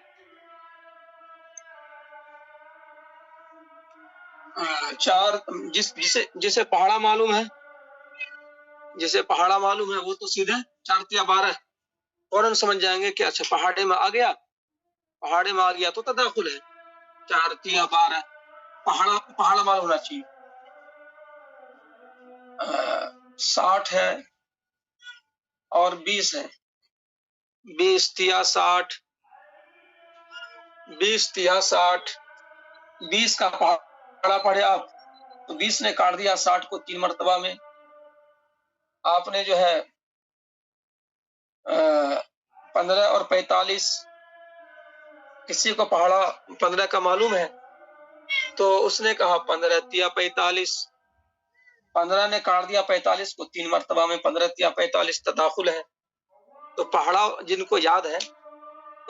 چار جسے پہاڑا معلوم ہے، جسے پہاڑا معلوم ہے وہ تو سیدھے 4 تیا 12 فوراً سمجھ جائیں گے کہ اچھا پہاڑے میں آ گیا، پہاڑے میں آ گیا تو تداخل ہے، 4 تیا 12 پہاڑا معلوم ہونا چاہیے۔ 60 ہے اور 20 ہے، 20 تیا 60، 20 تیا 60، 20 کا پہاڑا پڑھے آپ تو 20 نے کاٹ دیا 60 کو 3 مرتبہ میں، آپ نے جو ہے 15 اور 45 کسی کو پہاڑا 15 کا معلوم ہے تو اس نے کہا 15 تیا 45، 15 نے کاٹ دیا 45 کو 3 مرتبہ میں، 15 تیا 45 تداخل ہے۔ تو پہاڑا جن کو یاد ہے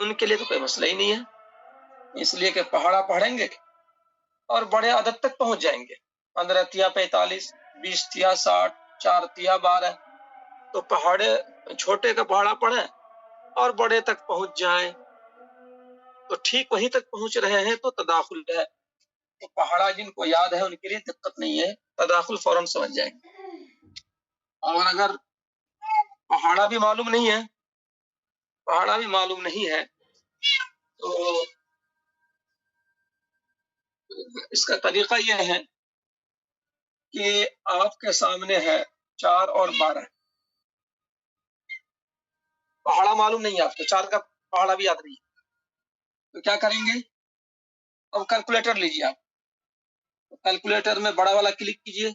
ان کے لیے تو کوئی مسئلہ ہی نہیں ہے، اس لیے کہ پہاڑا پڑھیں گے اور بڑے عدد تک پہنچ جائیں گے۔ 15 تیا 45، 20 تیا 60، 4 تیا 12، تو پہاڑے چھوٹے کا پہاڑا پڑھیں اور بڑے تک پہنچ جائیں تو ٹھیک وہیں تک پہنچ رہے ہیں تو تداخل ہے۔ تو پہاڑا جن کو یاد ہے ان کے لیے دقت نہیں ہے، تداخل فوراً سمجھ جائیں گے۔ اور اگر پہاڑا بھی معلوم نہیں ہے، پہاڑا بھی معلوم نہیں ہے تو اس کا طریقہ یہ ہے کہ آپ کے سامنے ہے 4 اور 12، پہاڑا معلوم نہیں ہے آپ کو، 4 کا پہاڑا بھی یاد نہیں ہے، تو کیا کریں گے؟ اب کیلکولیٹر لیجیے آپ، کیلکولیٹر میں بڑا والا کلک کیجیے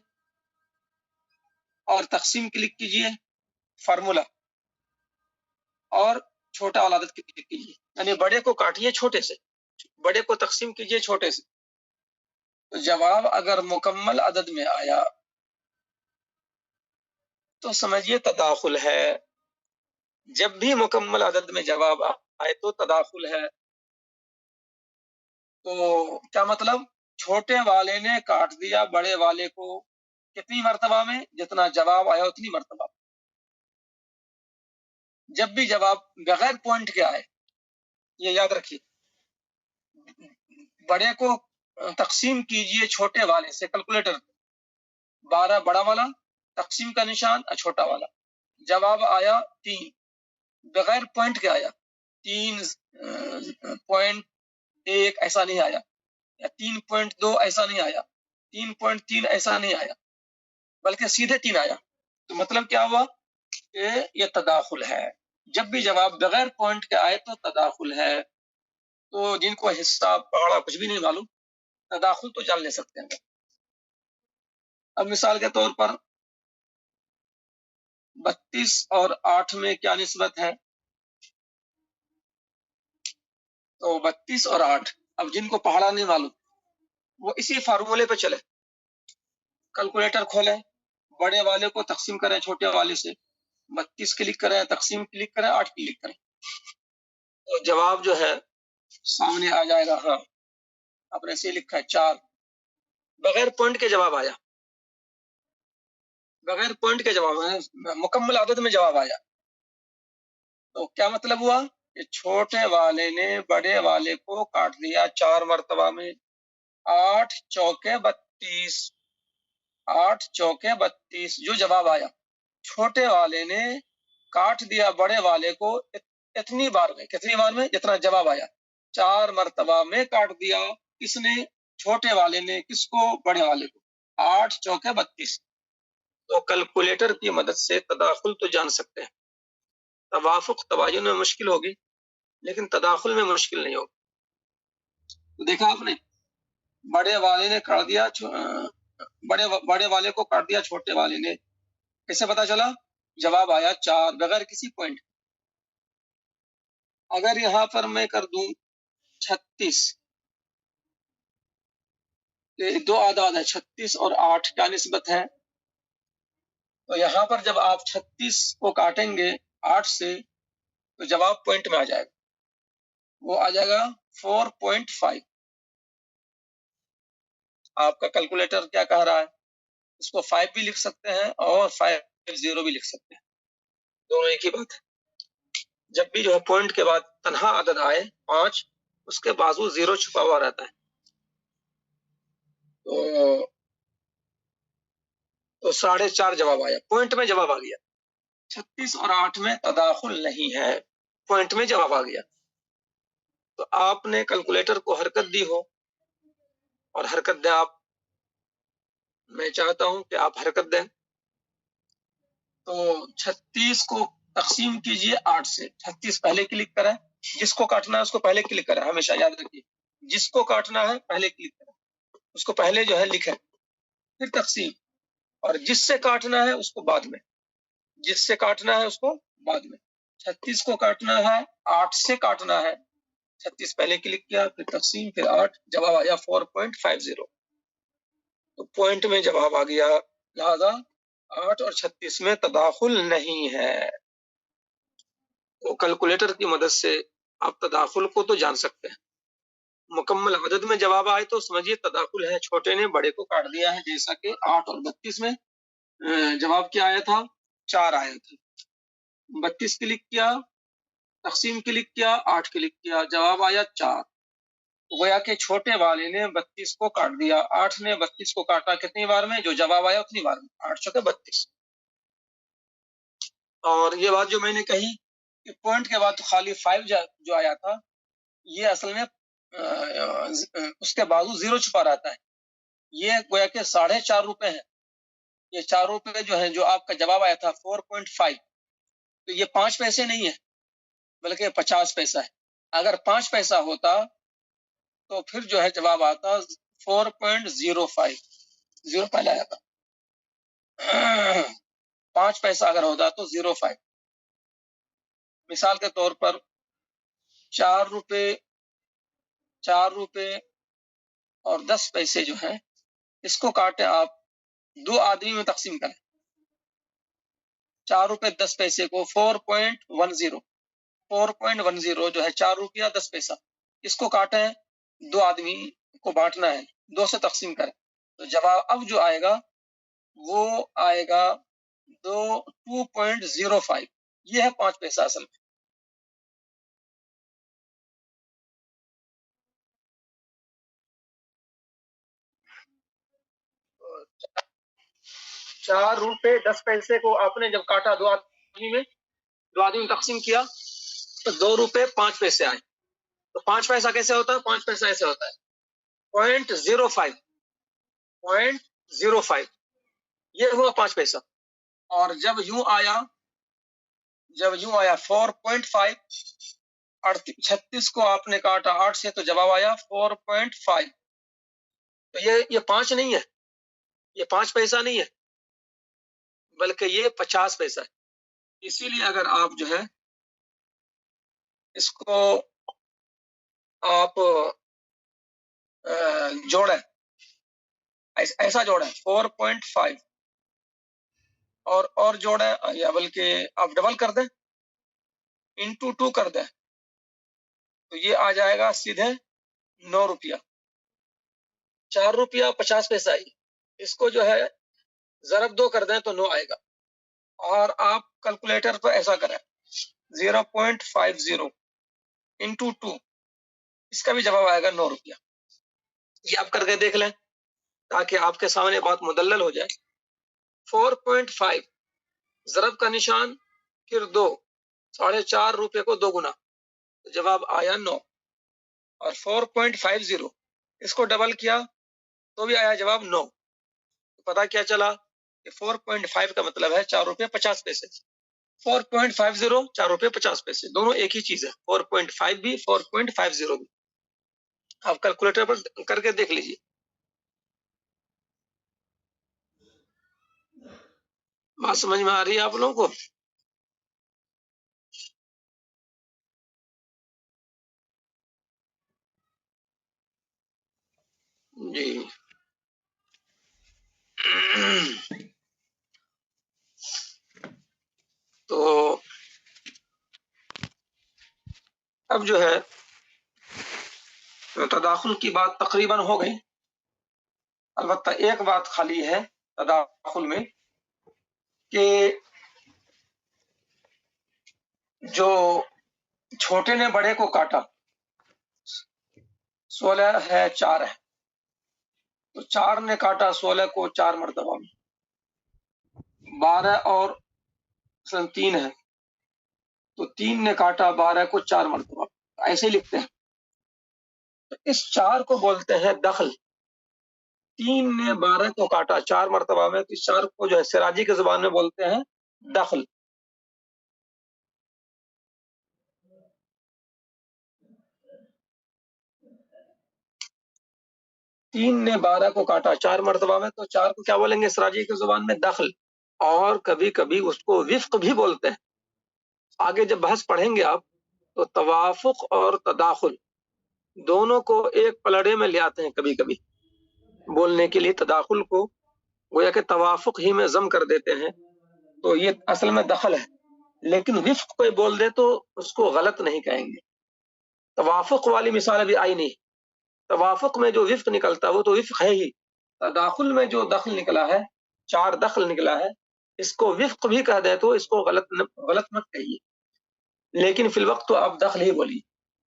اور تقسیم کلک کیجیے، فارمولا، اور چھوٹا والا عدد کلک کیجیے، یعنی بڑے کو کاٹیے چھوٹے سے، بڑے کو تقسیم کیجیے چھوٹے سے، تو جواب اگر مکمل عدد میں آیا تو سمجھیے تداخل ہے۔ جب بھی مکمل عدد میں جواب آئے تو تداخل ہے۔ تو کیا مطلب؟ چھوٹے والے نے کاٹ دیا بڑے والے کو کتنی مرتبہ میں؟ جتنا جواب آیا اتنی مرتبہ۔ جب بھی جواب بغیر پوائنٹ کے آئے، یہ یاد رکھیے، بڑے کو تقسیم کیجئے چھوٹے والے سے، کیلکولیٹر 12 بڑا والا، تقسیم کا نشان چھوٹا والا، جواب آیا 3، بغیر پوائنٹ کے آیا، 3.1 ایسا نہیں آیا، یا 3.2 ایسا نہیں آیا، 3.3 ایسا نہیں آیا، بلکہ سیدھے 3 آیا، تو مطلب کیا ہوا کہ یہ تداخل ہے۔ جب بھی جواب بغیر پوائنٹ کے آئے تو تداخل ہے۔ تو جن کو حصہ پہاڑا کچھ بھی نہیں معلوم، تداخل تو جان لے سکتے ہیں۔ اب مثال کے طور پر 32 اور 8 میں کیا نسبت ہے؟ تو 32 اور 8، اب جن کو پہاڑا نہیں معلوم وہ اسی فارمولے پہ چلے، کیلکولیٹر کھولیں، بڑے والے کو تقسیم کریں چھوٹے والے سے، 32 کلک کریں، تقسیم کلک کریں، 8 کلک کریں، تو جواب جو ہے سامنے آ جائے گا۔ ہاں آپ نے ایسے لکھا ہے 4، بغیر پوائنٹ کے جواب آیا، بغیر پوائنٹ کے جواب آیا، مکمل عدد میں جواب آیا، تو کیا مطلب ہوا کہ چھوٹے والے نے بڑے والے کو کاٹ دیا 4 مرتبہ میں، 8 چوکے 32، 8 چوکے 32 جو جواب آیا، چھوٹے والے نے کاٹ دیا بڑے والے کو اتنی بار میں، کتنی بار میں؟ جتنا جواب آیا، 4 مرتبہ میں کاٹ دیا، کس نے؟ چھوٹے والے نے، کس کو؟ بڑے والے کو، 8 چوکے 32۔ تو کیلکولیٹر کی مدد سے تداخل تو جان سکتے ہیں، توافق توازن میں مشکل ہوگی لیکن تداخل میں مشکل نہیں ہوگی۔ تو دیکھا آپ نے، بڑے والے نے کاٹ دیا، بڑے والے کو کاٹ دیا چھوٹے والے نے، کیسے پتا چلا؟ جواب آیا 4 بغیر کسی پوائنٹ۔ اگر یہاں پر میں کر دوں 36، دو اعداد ہے 36 اور 8، کیا نسبت ہے؟ تو یہاں پر جب آپ 36 کو کاٹیں گے 8 سے تو جواب پوائنٹ میں آ جائے گا، وہ آ جائے گا 4.5۔ آپ کا کیلکولیٹر کیا کہہ رہا ہے؟ اس کو 5 بھی لکھ سکتے ہیں اور 50 بھی لکھ سکتے ہیں، دونوں ایک ہی بات ہے۔ جب بھی جو ہے پوائنٹ کے بعد تنہا عدد آئے 5، اس کے بازو 0 چھپا ہوا رہتا ہے، تو 4.5 جواب آیا، پوائنٹ میں جواب آ گیا۔ 36 اور 8 میں تداخل نہیں ہے، پوائنٹ میں جواب آ گیا۔ تو آپ نے کیلکولیٹر کو حرکت دی ہو، اور حرکت دیں آپ، میں چاہتا ہوں کہ آپ حرکت دیں، تو 36 کو تقسیم کیجئے 8 سے، 36 پہلے کلک کریں، جس کو کاٹنا ہے اس کو پہلے کلک کریں، ہمیشہ یاد رکھیے، جس کو کاٹنا ہے پہلے کلک کریں، اس کو پہلے جو ہے لکھیں، پھر تقسیم، اور جس سے کاٹنا ہے اس کو بعد میں، جس سے کاٹنا ہے اس کو بعد میں۔ 36 کو کاٹنا ہے 8 سے کاٹنا ہے، 36 پہلے کلک کیا، پھر تقسیم، پھر 8، جواب آیا 4.50. تو پوائنٹ میں جواب آ گیا، لہذا 8 اور 36 میں تداخل نہیں ہے. تو کیلکولیٹر کی مدد سے آپ تداخل کو تو جان سکتے ہیں. مکمل عدد میں جواب آئے تو سمجھیے تداخل ہے، چھوٹے نے بڑے کو کاٹ دیا ہے، جیسا کہ 8 اور 32 میں جواب کیا آیا تھا، 4 آیا تھا. 32 کلک کیا، تقسیم کلک کیا، 8 کلک کیا، جواب آیا 4. گویا کہ چھوٹے والے نے 32 کو کاٹ دیا، 8 نے 32 کو کاٹا کتنی بار میں، جو جواب آیا اتنی بار میں، 8 چوکے 32. اور یہ بات جو میں نے کہی کہ پوائنٹ کے بعد خالی 5 جو آیا تھا، یہ اصل میں اس کے بازو زیرو چھپا رہتا ہے. یہ گویا کہ 4.5 روپے ہے. یہ 4 روپے جو ہے، جو آپ کا جواب آیا تھا 4.5، تو یہ 5 پیسے نہیں ہے بلکہ 50 پیسہ ہے. اگر 5 پیسہ ہوتا تو پھر جو ہے جواب آتا 4.05. زیرو پہلے آیا تھا. 5 پیسہ اگر ہوتا تو 0.5. مثال کے طور پر 4 روپے اور 10 پیسے جو ہیں، اس کو کاٹیں آپ، 2 آدمی میں تقسیم کریں. 4 روپے 10 پیسے کو 4.10 جو ہے 4 روپیہ 10 پیسہ، اس کو کاٹیں، 2 آدمی کو بانٹنا ہے، 2 سے تقسیم کریں. تو جواب اب جو آئے گا وہ آئے گا 2.05. یہ ہے 5 پیسہ اصل میں. 4 روپے 10 پیسے کو آپ نے جب کاٹا 2 آدمی تقسیم کیا تو 2 روپے 5 پیسے آئے. تو 5 پیسہ کیسے ہوتا ہے؟ 5 پیسہ ایسے ہوتا ہے 0.05. یہ ہوا 5 پیسہ. اور جب یوں آیا 4.5، 36 کو آپ نے کاٹا 8 سے تو جواب آیا 4.5. تو یہ 5 نہیں ہے، یہ 5 پیسہ نہیں ہے بلکہ یہ 50 پیسہ ہے. اسی لیے اگر آپ جو ہے اس کو آپ جوڑیں، ایسا جوڑیں 4.5 اور جوڑیں، یا بلکہ آپ ڈبل کر دیں، انٹو 2 کر دیں، تو یہ آ جائے گا سیدھے 9 روپیہ. 4 روپیہ 50 پیسہ ہی، اس کو جو ہے ضرب 2 کر دیں تو 9 آئے گا. اور آپ کیلکولیٹر پر ایسا کریں 0.50 انٹو 2، اس کا بھی جواب آئے گا 9 روپیہ. یہ آپ کر کے دیکھ لیں تاکہ آپ کے سامنے بات مدلل ہو جائے. 4.5 ضرب کا نشان، پھر 2، 4.5 روپے کو 2 گنا، جواب آیا 9. اور 4.50 اس کو ڈبل کیا تو بھی آیا جواب 9. پتا کیا چلا کہ 4.5 کا مطلب ہے 4 روپے 50 پیسے. 4.50 4 روپے 50 پیسے دونوں ایک ہی چیز ہے، 4.5 بھی 4.50 بھی. آپ کیلکولیٹر پر کر کے دیکھ لیجیے. بات سمجھ میں آ رہی ہے آپ لوگوں کو؟ جی. تو اب جو ہے تداخل کی بات تقریباً ہو گئی. البتہ ایک بات خالی ہے تداخل میں، کہ جو چھوٹے نے بڑے کو کاٹا، 16 ہے 4 ہے، تو 4 نے کاٹا 16 کو 4 مرتبہ میں. 12 اور 3 ہے تو 3 نے کاٹا 12 کو 4 مرتبہ، ایسے ہی لکھتے ہیں. تو اس 4 کو بولتے ہیں دخل. 3 نے 12 کو کاٹا 4 مرتبہ میں، تو اس 4 کو جو ہے سراجی کی زبان میں بولتے ہیں دخل. تین نے 12 کو کاٹا 4 مرتبہ میں، تو 4 کو کیا بولیں گے سراجی کی زبان میں؟ دخل. اور کبھی کبھی اس کو وفق بھی بولتے ہیں. آگے جب بحث پڑھیں گے آپ تو توافق اور تداخل دونوں کو ایک پلڑے میں لے آتے ہیں کبھی کبھی بولنے کے لیے، تداخل کو گویا کہ توافق ہی میں ضم کر دیتے ہیں، تو یہ اصل میں دخل ہے۔ لیکن وفق کوئی بول دے تو اس کو غلط نہیں کہیں گے۔ توافق والی مثال ابھی آئی نہیں، توافق میں جو وفق نکلتا وہ تو وفق ہے ہی، تداخل میں جو دخل نکلا ہے، 4 دخل نکلا ہے، اس کو وفق بھی کہہ دے تو اس کو غلط مت کہیے، لیکن فی الوقت تو آپ دخل ہی بولیے۔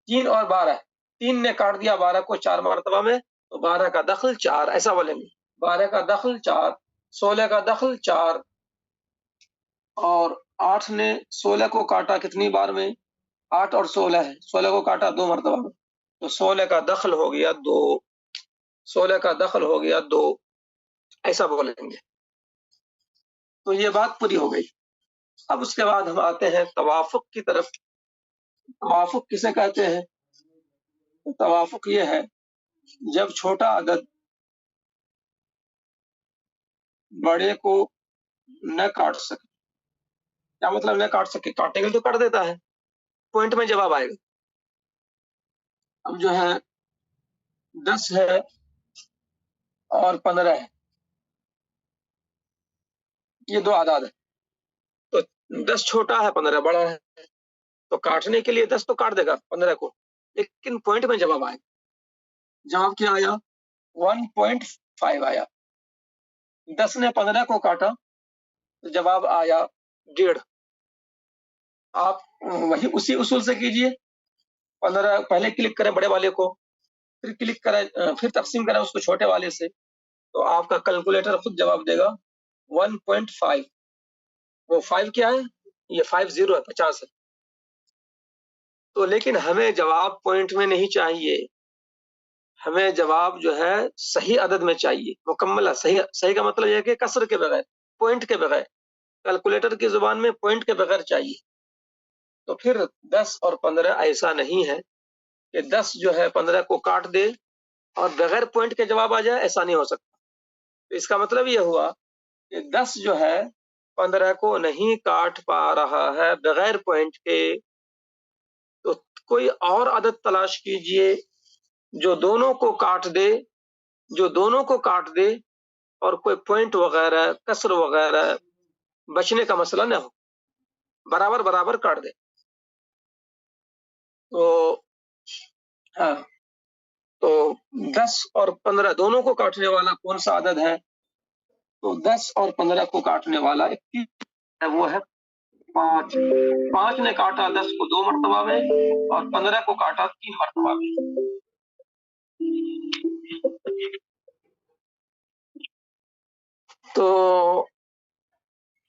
3 اور 12، 3 نے کاٹ دیا 12 کو 4 مرتبہ میں، تو 12 کا دخل 4 ایسا بولیں گے۔ 12 کا دخل 4، 16 کا دخل 4، اور 8 نے 16 کو کاٹا کتنی بار میں؟ 8 اور 16 ہے، 16 کو کاٹا 2 مرتبہ میں، تو 16 کا دخل ہو گیا 2، 16 کا دخل ہو گیا 2، ایسا بولیں گے۔ تو یہ بات پوری ہو گئی۔ اب اس کے بعد ہم آتے ہیں توافق کی طرف۔ توافق کسے کہتے ہیں؟ توافق یہ ہے جب چھوٹا عدد بڑے کو نہ کاٹ سکے۔ کیا مطلب نہ کاٹ سکے؟ کاٹیں گے تو کاٹ دیتا ہے، پوائنٹ میں جواب آئے گا۔ اب جو ہے 10 ہے اور 15 ہے، یہ دو اعداد ہے، تو 10 چھوٹا ہے 15 بڑا ہے، تو کاٹنے کے لیے 10 تو کاٹ دے گا 15 کو، لیکن پوائنٹ میں جواب آئے گا۔ جواب کیا آیا؟ 1.5 آیا۔ 10 نے 15 کو کاٹا تو جواب آیا 1.5۔ آپ وہی اسی اصول سے کیجئے، 15 پہلے کلک کریں بڑے والے کو، پھر کلک کریں، پھر تقسیم کریں اس کو چھوٹے والے سے، تو آپ کا کیلکولیٹر خود جواب دے گا 1.5۔ وہ 5 کیا ہے؟ یہ 50 ہے، 50 ہے۔ تو لیکن ہمیں جواب پوائنٹ میں نہیں چاہیے، ہمیں جواب جو ہے صحیح عدد میں چاہیے، مکمل ہے۔ صحیح کا مطلب یہ ہے کہ کسر کے بغیر، پوائنٹ کے بغیر، کیلکولیٹر کی زبان میں پوائنٹ کے بغیر چاہیے۔ تو پھر 10 اور 15 ایسا نہیں ہے کہ 10 جو ہے 15 کو کاٹ دے اور بغیر پوائنٹ کے جواب آ جائے، ایسا نہیں ہو سکتا۔ تو اس کا مطلب یہ ہوا کہ 10 جو ہے 15 کو نہیں کاٹ پا رہا ہے بغیر پوائنٹ کے، تو کوئی اور عدد تلاش کیجئے جو دونوں کو کاٹ دے، جو دونوں کو کاٹ دے اور کوئی پوائنٹ وغیرہ کسر وغیرہ بچنے کا مسئلہ نہ ہو، برابر برابر کاٹ دے۔ تو ہاں، تو 10 اور 15 دونوں کو کاٹنے والا کون سا عدد ہے؟ تو 10 اور 15 کو کاٹنے والا 21 ہے، وہ ہے 5۔ 5 نے کاٹا 10 کو 2 مرتبہ میں اور 15 کو کاٹا 3 مرتبہ میں۔ تو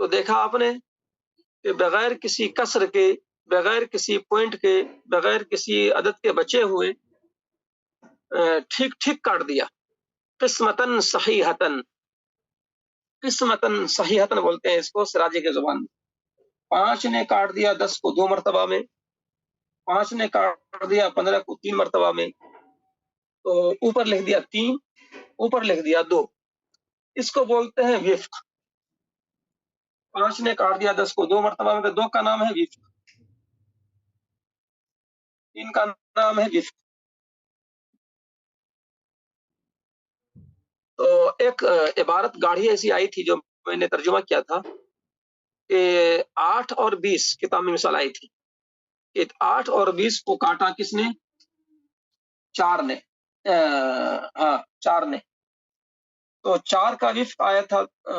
تو دیکھا آپ نے کہ بغیر کسی کسر کے، بغیر کسی پوائنٹ کے، بغیر کسی عدد کے بچے ہوئے ٹھیک ٹھیک کاٹ دیا، قسمتاً صحیحتاً۔ قسمتاً صحیحتاً بولتے ہیں اس کو سراجی کے زبان میں۔ 5 نے کاٹ دیا 10 کو 2 مرتبہ میں، 5 نے کاٹ دیا 15 کو 3 مرتبہ میں، تو اوپر لکھ دیا 3، اوپر لکھ دیا 2، اس کو بولتے ہیں وفق۔ 5 نے کاٹ دیا 10 کو 2 مرتبہ میں، تو 2 کا نام ہے وفق، 3 کا نام ہے وفق۔ تو ایک عبارت گاڑھی ایسی آئی تھی جو میں نے ترجمہ کیا تھا کہ 8 اور 20 کتاب میں مثال آئی تھی کہ 8 اور 20 کو کاٹا کس نے؟ 4 نے، ہاں 4 نے۔ تو 4 کا وفق آیا تھا،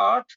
8،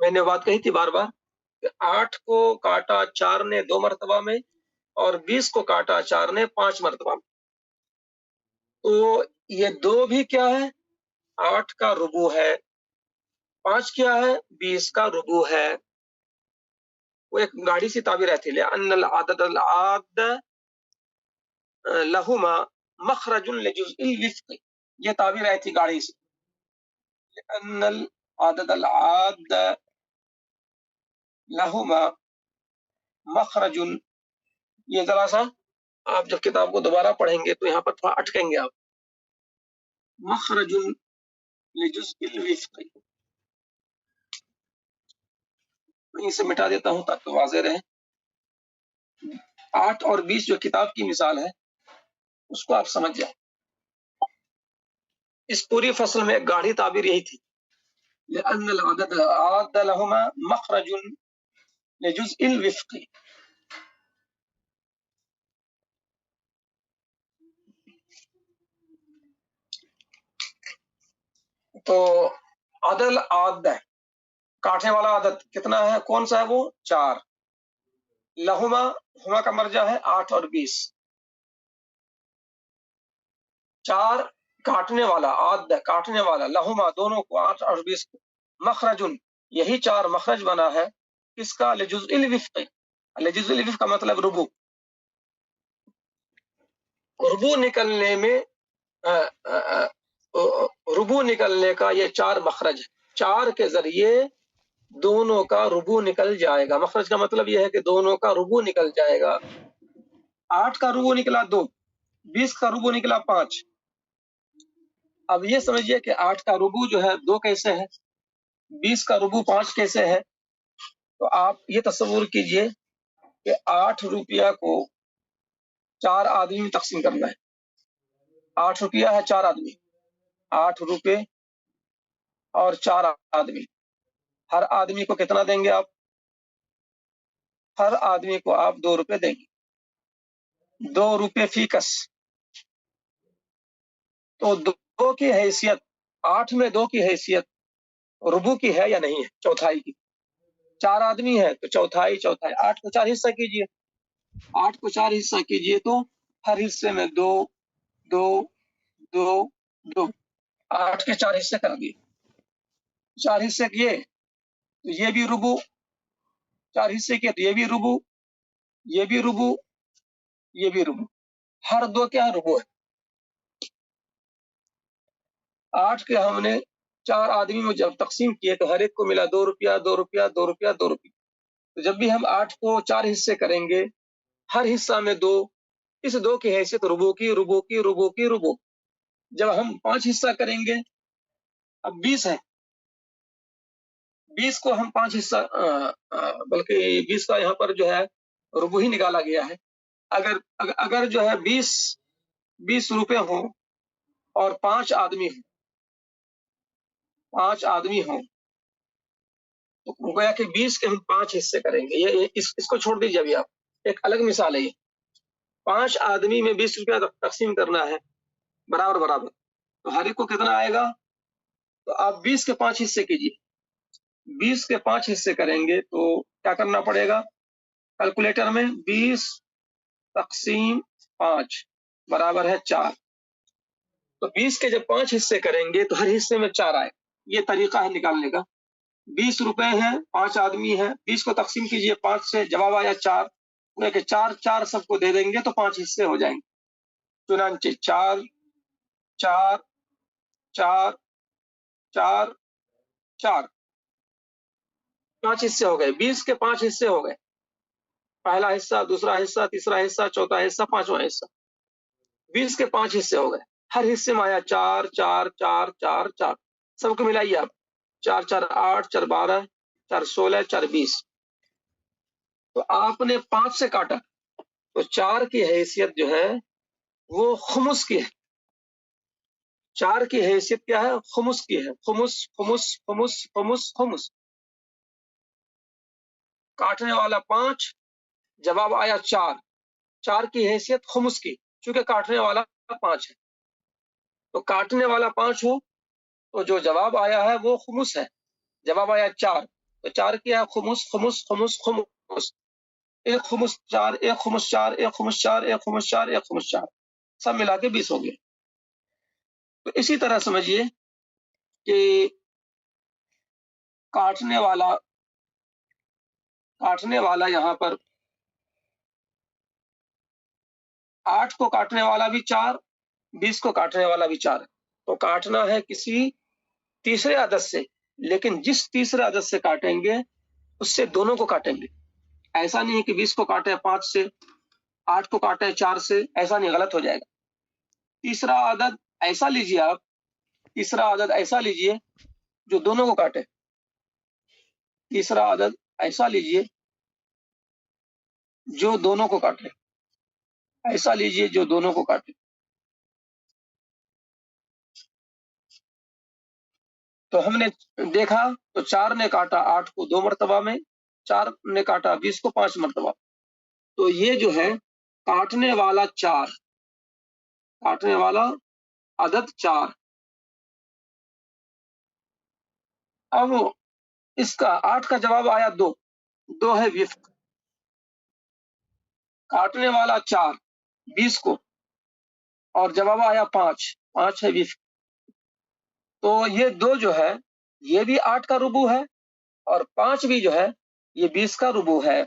میں نے بات کہی تھی بار بار کہ 8 کو کاٹا 4 نے 2 مرتبہ میں اور 20 کو کاٹا 4 نے 5 مرتبہ میں۔ تو یہ 2 بھی کیا ہے؟ 8 کا ربع ہے، 5 کیا ہے؟ 20 کا ربع ہے۔ وہ ایک گاڑی سی تعبیر آتی ہے، لأن العدد العاد لہما مخرج لجزء الوفق، یہ تعبیر آئی تھی گاڑی سے، لأن العدد العاد لہما مخرج، یہ ذرا سا آپ جب کتاب کو دوبارہ پڑھیں گے تو یہاں پر تھوڑا اٹکیں گے آپ، مخرج لجزء الوفق، میں اسے مٹا دیتا ہوں تاکہ واضح رہے. 8 اور 20 جو کتاب کی مثال ہے اس کو آپ سمجھ جائیں. اس پوری فصل میں ایک گاڑھی تعبیر یہی تھی، لأن العدد عاد لهما مخرج لجزء الوفق. تو عدل عاد ہے، کاٹنے والا عدد کتنا ہے، کون سا ہے وہ؟ 4. لہما، ہما کا مرجع ہے 8 اور 20. 4 کاٹنے والا، عاد کاٹنے والا، لہما دونوں کو، 8 اور 20 کو. مخرجن، یہی 4 مخرج بنا ہے کس کا؟ لجزء الوفق. لجزء الوفق کا مطلب ربو. ربو نکلنے میں ربو نکلنے کا یہ 4 مخرج ہے. 4 کے ذریعے دونوں کا ربو نکل جائے گا. مخرج کا مطلب یہ ہے کہ دونوں کا ربو نکل جائے گا. 8 کا ربو نکلا 2، 20 کا ربو نکلا 5. اب یہ سمجھیے کہ 8 کا ربو جو ہے 2 کیسے ہے، 20 کا ربو 5 کیسے ہے. تو آپ یہ تصور کیجئے کہ 8 روپیہ کو 4 آدمی میں تقسیم کرنا ہے. 8 روپیہ ہے 4 آدمی، 8 روپے اور 4 آدمی. ہر آدمی کو کتنا دیں گے آپ؟ ہر آدمی کو آپ 2 روپے دیں گے. 2 روپے فی کس. تو 2 کی حیثیت، 8 میں 2 کی حیثیت ربو کی ہے یا نہیں ہے؟ چوتھائی کی. 4 آدمی ہے تو چوتھائی. 8 کو 4 حصہ کیجئے، 8 کو 4 حصہ کیجئے تو ہر حصے میں 2 2 2 2. 8 کے 4 حصے کر دیے، 4 حصے کیے تو یہ بھی ربو، 4 حصے کیے تو یہ بھی ربو، یہ بھی ربو، یہ بھی ربو. ہر 2 کیا ربو ہے. 8 کے ہم نے 4 آدمی میں جب تقسیم کیے تو ہر ایک کو ملا 2 روپیہ 2 روپیہ 2 روپیہ 2 روپیہ. تو جب بھی ہم 8 کو 4 حصے کریں گے، ہر حصہ میں 2، اس 2 کی حیثیت ربو کی ربو کی ربو کی ربو. جب ہم 5 حصہ کریں گے، اب 20 ہے، 20 کو ہم 5 حصہ بلکہ 20 کا یہاں پر جو ہے ربو ہی نکالا گیا ہے. اگر جو ہے 20 روپے ہوں اور 5 آدمی ہوں، 5 آدمی ہوں تو گویا کہ 20 کے ہم 5 حصے کریں گے. یہ اس کو چھوڑ دیجیے. ابھی آپ ایک الگ مثال ہے. یہ 5 آدمی میں 20 روپیہ تقسیم کرنا ہے برابر برابر، تو ہر ایک کو کتنا آئے گا؟ تو آپ 20 کے 5 حصے کیجیے. 20 کے 5 حصے کریں گے تو کیا کرنا پڑے گا کیلکولیٹر میں؟ 20 تقسیم 5 برابر ہے 4. تو 20 کے جب 5 حصے کریں گے تو ہر حصے میں 4 آئے. یہ طریقہ ہے نکالنے کا. 20 روپے ہیں، 5 آدمی ہیں، 20 کو تقسیم کیجئے 5 سے، جواب آیا 4. کہ 4 4 سب کو دے دیں گے تو 5 حصے ہو جائیں گے. چنانچہ 4 4 4 4 4 5 حصے ہو گئے. 20 کے 5 حصے ہو گئے، پہلا حصہ، دوسرا حصہ، تیسرا حصہ، چوتھا حصہ، 5واں حصہ. 20 کے 5 حصے ہو گئے. ہر حصے میں آیا 4 4 4 4 4. سب کو ملائیے آپ. 4 4 8 4 12 4 16 4 20. تو آپ نے 5 سے کاٹا تو 4 کی حیثیت جو ہے وہ خمس کی ہے. 4 کی حیثیت کیا ہے؟ خمس کی ہے. خمس خمس خمس خمس خمس. کاٹنے والا 5، جواب آیا 4. 4 کی حیثیت خمس کی، چونکہ کاٹنے والا 5 ہے. تو کاٹنے والا 5 ہو تو جو جواب آیا ہے وہ خمس ہے. جواب آیا 4. تو 4 کیا ہے؟ خمس خمس خمس خمس. 1 خمس 4 1 خمس 4 1 خمس 4 1 خمس 4 1 خمس 4، سب ملا کے 20 ہو گئے. تو اسی طرح سمجھیے کہ کاٹنے والا یہاں پر 8 کو کاٹنے والا بھی 4، 20 کو کاٹنے والا بھی 4 ہے. تو کاٹنا ہے کسی تیسرے عدد سے، لیکن جس تیسرے عدد سے کاٹیں گے اس سے دونوں کو کاٹیں گے. ایسا نہیں ہے کہ 20 کو کاٹے 5 سے، 8 کو کاٹے 4 سے، ایسا نہیں، غلط ہو جائے گا. تیسرا عدد ایسا لیجیے آپ، تیسرا عدد ایسا لیجیے جو دونوں کو کاٹے. تیسرا عدد ایسا لیجئے جو دونوں کو کاٹے، ایسا لیجئے جو دونوں کو کاٹے. تو ہم نے دیکھا تو 4 نے کاٹا 8 کو 2 مرتبہ میں، 4 نے کاٹا 20 کو 5 مرتبہ. تو یہ جو ہے کاٹنے والا 4، کاٹنے والا عدد 4. اب اس کا 8 کا جواب آیا 2، 2 ہے وفق. کاٹنے والا 4 20 کو، اور جواب آیا 5، 5 ہے وفق. تو یہ 2 جو ہے یہ بھی 8 کا ربع ہے، اور 5 بھی جو ہے یہ 20 کا ربع ہے.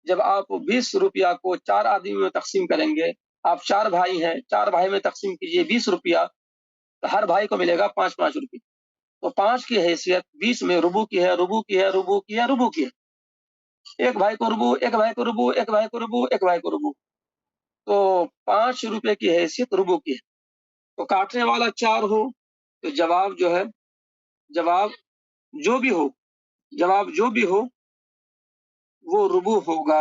جب آپ 20 روپیہ کو 4 آدمی میں تقسیم کریں گے، آپ 4 بھائی ہیں، 4 بھائی میں تقسیم کیجئے 20 روپیہ، تو ہر بھائی کو ملے گا 5 روپیہ. تو 5 کی حیثیت 20 میں ربع کی ہے، ربع کی ہے، ربع کی ہے، ربع کی ہے. ایک بھائی کو ربع، ایک بھائی کو ربع، ایک بھائی کو ربع، ایک بھائی کو ربع. تو 5 روپے کی حیثیت ربع کی ہے. تو کاٹنے والا 4 ہو تو جواب جو ہے، جواب جو بھی ہو، جواب جو بھی ہو وہ ربع ہوگا.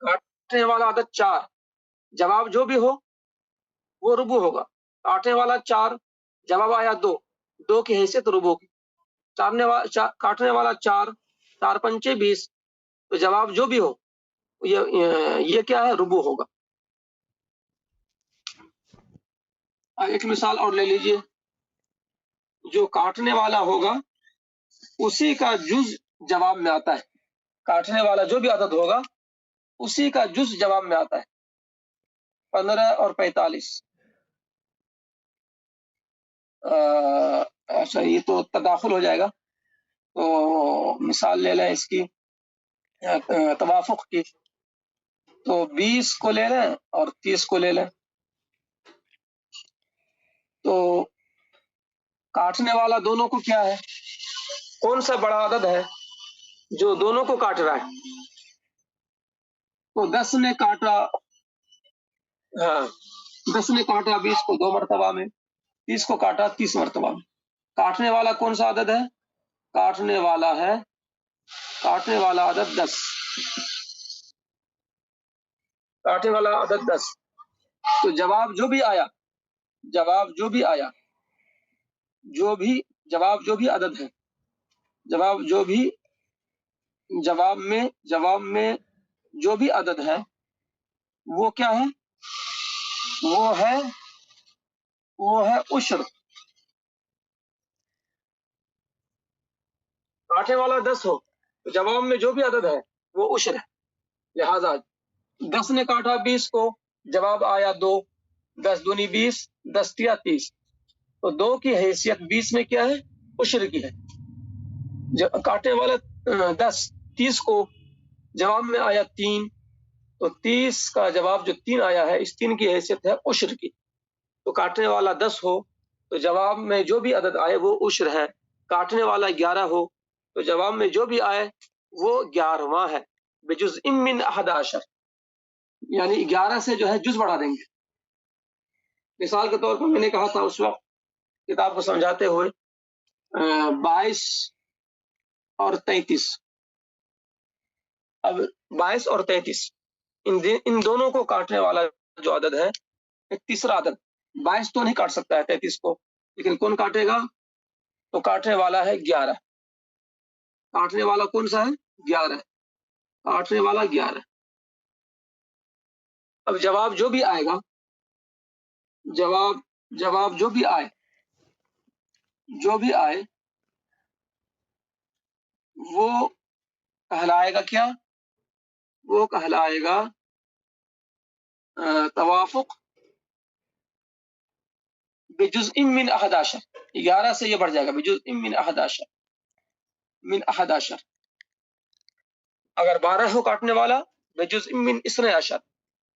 کاٹنے والا عدد 4، جواب جو بھی ہو وہ ربع ہوگا. کاٹنے والا 4، جواب آیا 2، 2 کی حیثیت ربع کی. کاٹنے والا 4، 4 پنچے 20، تو جواب جو بھی ہو یہ کیا ہے، ربع ہوگا. ایک مثال اور لے لیجئے. جو کاٹنے والا ہوگا اسی کا جز جواب میں آتا ہے. کاٹنے والا جو بھی عدد ہوگا اسی کا جز جواب میں آتا ہے. 15 اور 45. اچھا یہ تو تداخل ہو جائے گا، تو مثال لے لیں اس کی توافق کی. تو 20 کو لے لیں اور 30 کو لے لیں. تو کاٹنے والا دونوں کو کیا ہے، کون سا بڑا عدد ہے جو دونوں کو کاٹ رہا ہے؟ تو 10 نے کاٹا، ہاں 10 نے کاٹا 20 کو 2 مرتبہ میں، 30 کو کاٹا 30 مرتبہ میں. کاٹنے والا کون سا عدد ہے؟ کاٹنے والا ہے، کاٹنے والا عدد 10، کاٹنے والا عدد 10. تو جواب جو بھی آیا، جواب جو بھی آیا، جواب جو بھی عدد ہے، جواب جو بھی، جواب میں جو بھی عدد ہے وہ کیا ہے، وہ ہے عشر. کاٹنے والا 10 ہو تو جواب میں جو بھی عدد ہے وہ عشر ہے. لہذا 10 نے کاٹا 20 کو، جواب آیا 2، 10 دونی 20، 10 تیا 30. تو 2 کی حیثیت 20 میں کیا ہے، عشر کی ہے. کاٹنے والا 10 30 کو، جواب میں آیا 3، تو 30 کا جواب جو 3 آیا ہے اس 3 کی حیثیت ہے عشر کی. تو کاٹنے والا 10 ہو تو جواب میں جو بھی عدد آئے وہ عشر ہے. کاٹنے والا 11 ہو تو جواب میں جو بھی آئے وہ 11واں ہے، بجزء من 11، یعنی 11 سے جو ہے جز بڑھا دیں گے. مثال کے طور پر میں نے کہا تھا اس وقت کتاب کو سمجھاتے ہوئے 22 اور 33. اب 22 اور 33 ان دونوں کو کاٹنے والا جو عدد ہے ایک تیسرا عدد. 22 تو نہیں کاٹ سکتا ہے 33 کو، لیکن کون کاٹے گا؟ تو کاٹنے والا ہے 11. کاٹنے والا کون سا ہے؟ 11. کاٹنے والا 11. اب جواب جو بھی آئے گا، جواب جو بھی آئے وہ کہلائے گا کیا؟ وہ کہلائے گا توافق بجزء من 11. 11 سے یہ بڑھ جائے گا، بجزء من 11. اگر 12 ہو کاٹنے والا بجزء من 12،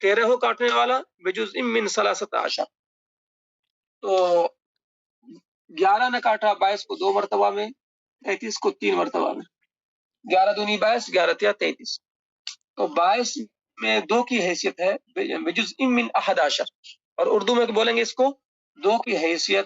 13 ہو کاٹنے والا بجزء من 13. تو 11 نے کاٹا 22 کو 2 مرتبہ میں، 33 کو 3 مرتبہ میں. 11 دونی 22، 11 تیا 33. تو 22 میں 2 کی حیثیت ہے بجزء من 11، اور اردو میں بولیں گے اس کو 2 کی حیثیت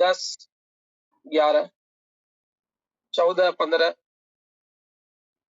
10 11, 14 15,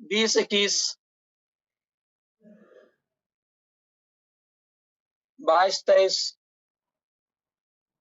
20 21, 22 23,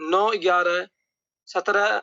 9 11, 17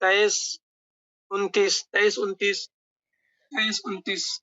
23 29, 23 29, 23 29,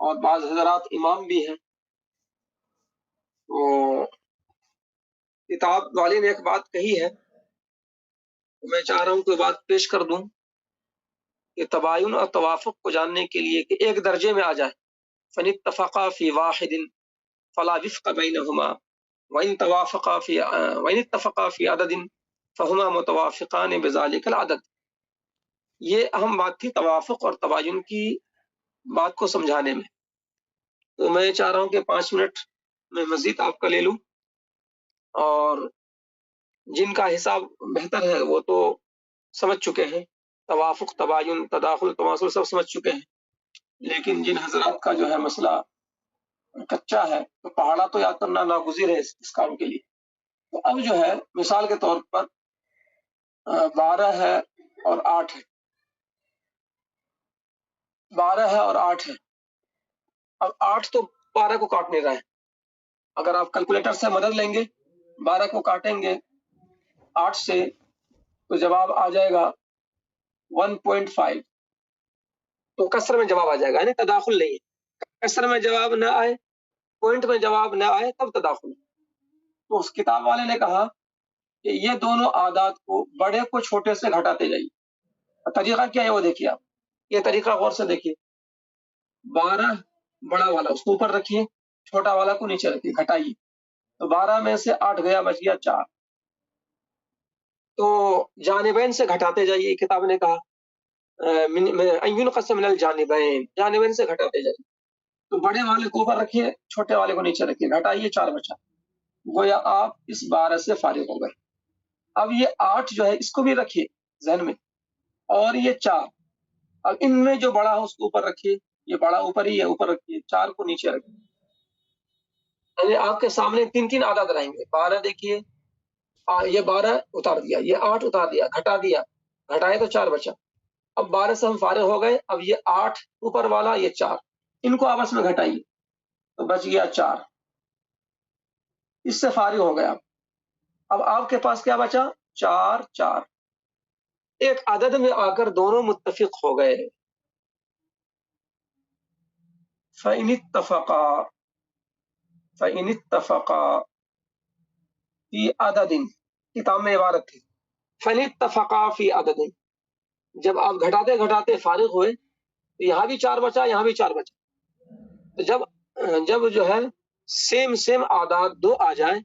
اور بعض حضرات امام بھی ہیں. تو کتاب والے نے ایک بات کہی ہے، میں چاہ رہا ہوں کہ بات پیش کر دوں کہ تباین اور توافق کو جاننے کے لیے کہ ایک درجے میں آ جائے. فَإِنِ اتَّفَقَا فِي وَاحِدٍ فَلَا وِفْقَ بَيْنَهُمَا وَإِنِ اتَّفَقَا فِي عَدَدٍ فَهُمَا مُتَوَافِقَانِ بِذَلِكَ الْعَدَدِ. یہ اہم بات تھی توافق اور تباین کی بات کو سمجھانے میں. تو میں چاہ رہا ہوں کہ 5 منٹ میں مزید آپ کا لے لوں، اور جن کا حساب بہتر ہے وہ تو سمجھ چکے ہیں، توافق، تباین، تداخل، تماثل سب سمجھ چکے ہیں. لیکن جن حضرات کا جو ہے مسئلہ کچا ہے تو پہاڑا تو یاد کرنا ناگزیر ہے اس کام کے لیے. تو اب جو ہے مثال کے طور پر 12 ہے اور 8 ہے، 12 ہے اور 8 ہے. اب 8 تو 12 کو کاٹ نہیں رہا ہے. اگر آپ کیلکولیٹر سے مدد لیں گے، 12 کو کاٹیں گے 8 سے تو جواب آ جائے گا 1.5. تو کسر میں جواب آ جائے گا، یعنی تداخل نہیں ہے. کسر میں جواب نہ آئے، پوائنٹ میں جواب نہ آئے تب تداخل. تو اس کتاب والے نے کہا کہ یہ دونوں اعداد کو بڑے کو چھوٹے سے گھٹاتے جائیے. طریقہ کیا ہے وہ دیکھیے آپ، یہ طریقہ غور سے دیکھیے. 12 بڑا والا اس کو اوپر رکھیے، چھوٹا والا کو نیچے رکھیے، گھٹائیے. تو 12 میں سے 8 گیا، بچ گیا 4. تو جانبین سے گھٹاتے جائیے، کتاب نے کہا قسم الجانبین، جانبین سے گھٹاتے جائیے. تو بڑے والے کو اوپر رکھیے، چھوٹے والے کو نیچے رکھیے، گھٹائیے، 4 بچا. گویا آپ اس 12 سے فارغ ہو گئے. اب یہ 8 جو ہے اس کو بھی رکھیے ذہن میں، اور یہ 4. اب ان میں جو بڑا ہے اس کو اوپر رکھیے، یہ بڑا اوپر ہی ہے، اوپر رکھیے. 4 کو نیچے رکھیے. یعنی آپ کے سامنے 3 عدد رہیں گے. 12 دیکھیے، یہ 12 اتار دیا، یہ 8 اتار دیا، گھٹا دیا، گھٹائے تو 4 بچا. اب 12 سے ہم فارغ ہو گئے. اب یہ 8 اوپر والا، یہ 4، ان کو آپس میں گھٹائیے تو بچ گیا 4. اس سے فارغ ہو گیا. اب آپ کے پاس کیا بچا؟ 4 4. ایک عدد میں آ کر دونوں متفق ہو گئے. فَإِنِ اتَّفَقَا فِي عَدَدٍ، کتاب میں عبارت تھی فَإِنِ اتَّفَقَا فِي عَدَدٍ. جب آپ گھٹاتے گھٹاتے فارغ ہوئے تو یہاں بھی 4 بچا، یہاں بھی 4 بچا. تو جب جو ہے سیم اعداد 2 آ جائیں،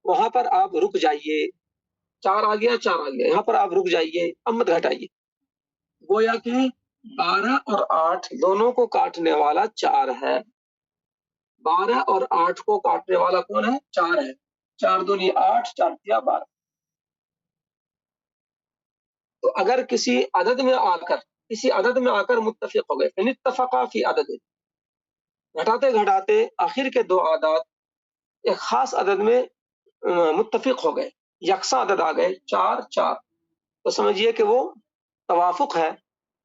وہاں پر آپ رک جائیے. 4 آ گیا، 4 آ گیا، یہاں پر آپ رک جائیے، اب مت گھٹائیے. گویا کہ 12 اور 8 دونوں کو کاٹنے والا 4 ہے. 12 اور 8 کو کاٹنے والا کون ہے؟ 4 ہے. 4 دونی 8، 4 دیا 12. تو اگر کسی عدد میں آ کر متفق ہو گئے، ان اتفقا فی عدد، گھٹاتے گھٹاتے آخر کے 2 اعداد ایک خاص عدد میں متفق ہو گئے، یکساں عدد آ گئے، 4 4. تو سمجھیے کہ وہ توافق ہے.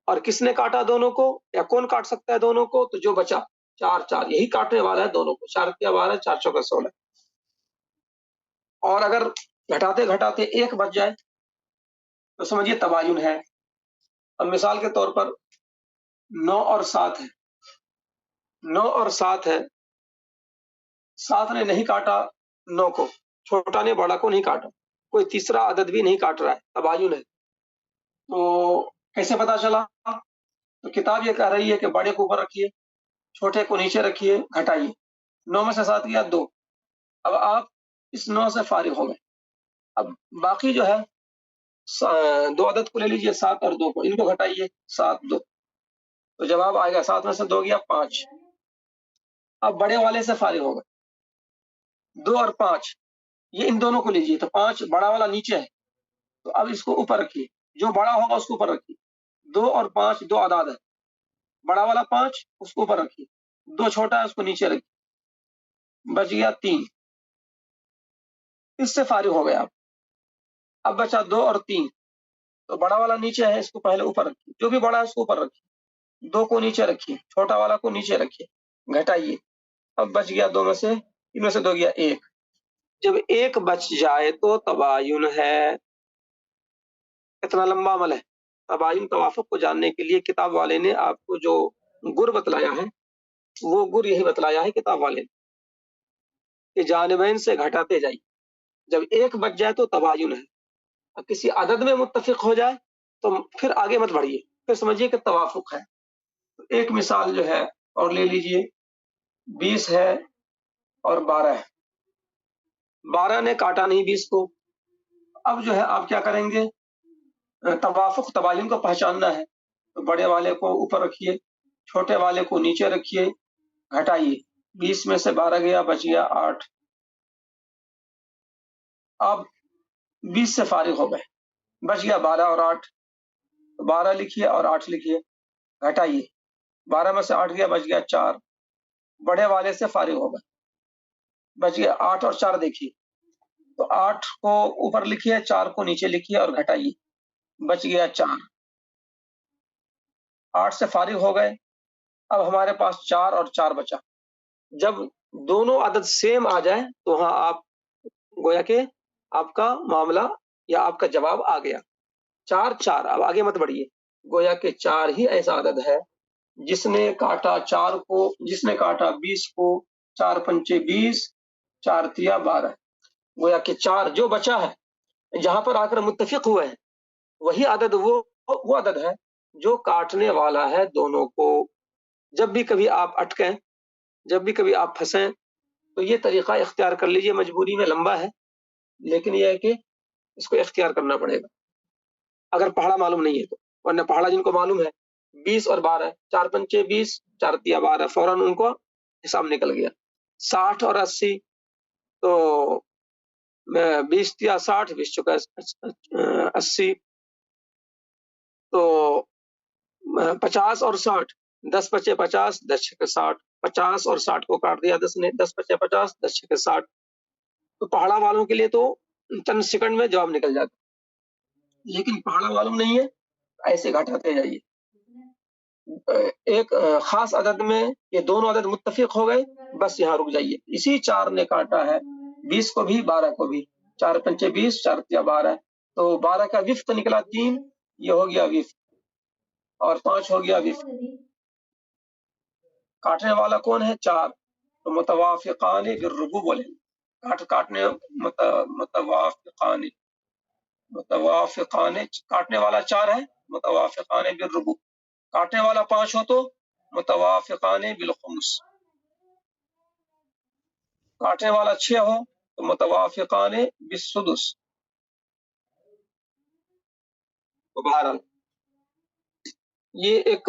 اور کس نے کاٹا دونوں کو، یا کون کاٹ سکتا ہے دونوں کو؟ تو جو بچا 4 4، یہی کاٹنے والا ہے دونوں کو. 4 کیا 12، 4 چوکا 16. اور اگر گھٹاتے گھٹاتے 1 بچ جائے تو سمجھیے تباین ہے. اب مثال کے طور پر 9 اور 7 ہے، 9 اور 7 ہے. 7 نے نہیں کاٹا 9 کو، چھوٹا نے بڑا کو نہیں کاٹا، کوئی تیسرا عدد بھی نہیں کاٹ رہا ہے، تباین ہے. تو کیسے پتا چلا؟ تو کتاب یہ کہہ رہی ہے کہ بڑے کو اوپر رکھیے، چھوٹے کو نیچے رکھیے، گھٹائیے. 9 میں سے 7 گیا 2. اب آپ اس 9 سے فارغ ہو گئے. اب باقی جو ہے 2 عدد کو لے لیجئے، 7 اور 2 کو، ان کو گھٹائیے، 7 2. تو جواب آئے گا 7 میں سے 2 گیا 5. اب بڑے والے سے فارغ ہو گئے. 2 اور 5، یہ ان دونوں کو لیجئے. تو 5 بڑا والا نیچے ہے، تو اب اس کو اوپر رکھیے، جو بڑا ہوگا اس کو اوپر رکھیے. 2 اور 5 2 اعداد ہے، بڑا والا 5 اس کو اوپر رکھیے، 2 چھوٹا ہے اس کو نیچے رکھیے، بچ گیا 3. اس سے فارغ ہو گیا. اب بچا 2 اور 3. تو بڑا والا نیچے ہے، اس کو پہلے اوپر رکھیے، جو بھی بڑا ہے اس کو اوپر رکھیے. 2 کو نیچے رکھیے، چھوٹا والا کو نیچے رکھیے، گھٹائیے. اب بچ گیا 2 میں سے، ان میں سے 2 گیا 1. جب 1 بچ جائے تو تباین ہے. اتنا لمبا عمل ہے. تباین توافق کو جاننے کے لیے کتاب والے نے آپ کو جو گر بتلایا ہے وہ گر یہی بتلایا ہے کتاب والے نے کہ جانبین سے گھٹاتے جائیے. جب ایک بچ جائے تو تباین ہے، اور کسی عدد میں متفق ہو جائے تو پھر آگے مت بڑھیے، پھر سمجھیے کہ توافق ہے. ایک مثال جو ہے اور لے لیجئے، 20 ہے اور 12 ہے. 12 نے کاٹا نہیں 20 کو. اب جو ہے آپ کیا کریں گے، توافق تباین کو پہچاننا ہے تو بڑے والے کو اوپر رکھیے، چھوٹے والے کو نیچے رکھیے، گھٹائیے. 20 میں سے 12 گیا، بچ گیا 8. اب 20 سے فارغ ہو گئے، بچ گیا 12 اور 8. 12 لکھیے اور 8 لکھیے، گھٹائیے. 12 میں سے 8 گیا، بچ گیا 4. بڑے والے سے فارغ ہو گئے، بچ گیا 8 اور 4 دیکھیے. تو 8 کو اوپر لکھیے، 4 کو نیچے لکھیے اور گھٹائیے، بچ گیا 4. 8 سے فارغ ہو گئے. اب ہمارے پاس 4 اور 4 بچا. جب دونوں عدد سیم آ جائیں تو وہاں آپ گویا کہ آپ کا معاملہ یا آپ کا جواب آ گیا. 4 4. اب آگے مت بڑھیے. گویا کہ 4 ہی ایسا عدد ہے جس نے کاٹا 4 کو، جس نے کاٹا 20 کو. 4 پنچے 20، 4 تیا 12. گویا کہ 4 جو بچا ہے جہاں پر آ کر متفق ہوئے ہیں وہی عدد وہ عدد ہے جو کاٹنے والا ہے دونوں کو. جب بھی کبھی آپ اٹکیں، جب بھی کبھی آپ پھنسیں تو یہ طریقہ اختیار کر لیجئے. مجبوری میں لمبا ہے لیکن یہ ہے کہ اس کو اختیار کرنا پڑے گا اگر پہاڑا معلوم نہیں ہے تو. ورنہ پہاڑا جن کو معلوم ہے 20 اور 12، 4 پنچے 20، 4 تیا 12، فوراً ان کو حساب نکل گیا. 60 اور 80 تو 20 تیا 60، 20 چکا 80. تو 50 اور 60، 10 پچے 50، 10 چھکے 60. 50 اور 60 کو کاٹ دیا 10 نے، 10 پچے 50، 10 چھکے 60. تو پہاڑا والوں کے لیے تو چند سیکنڈ میں جواب نکل جاتا، لیکن پہاڑا معلوم نہیں ہے، ایسے گھٹاتے جائیے. ایک خاص عدد میں یہ دونوں عدد متفق ہو گئے، بس یہاں رک جائیے. اسی 4 نے کاٹا ہے 20 کو بھی 12 کو بھی. 4 پنچے 20، 4 تیا 12. تو 12 کا وفق نکلا 3، یہ ہو گیا وفق، اور 5 ہو گیا وفق. کاٹنے والا کون ہے؟ 4. تو متوافقان بالربو بولے. کاٹنے متوافقان کاٹنے والا 4 ہے، متوافقان بالربو. کاٹنے والا 5 ہو تو متوافقان بالخمس. کاٹنے والا 6 ہو تو متوافقان بالسدس. تو بہرحال یہ ایک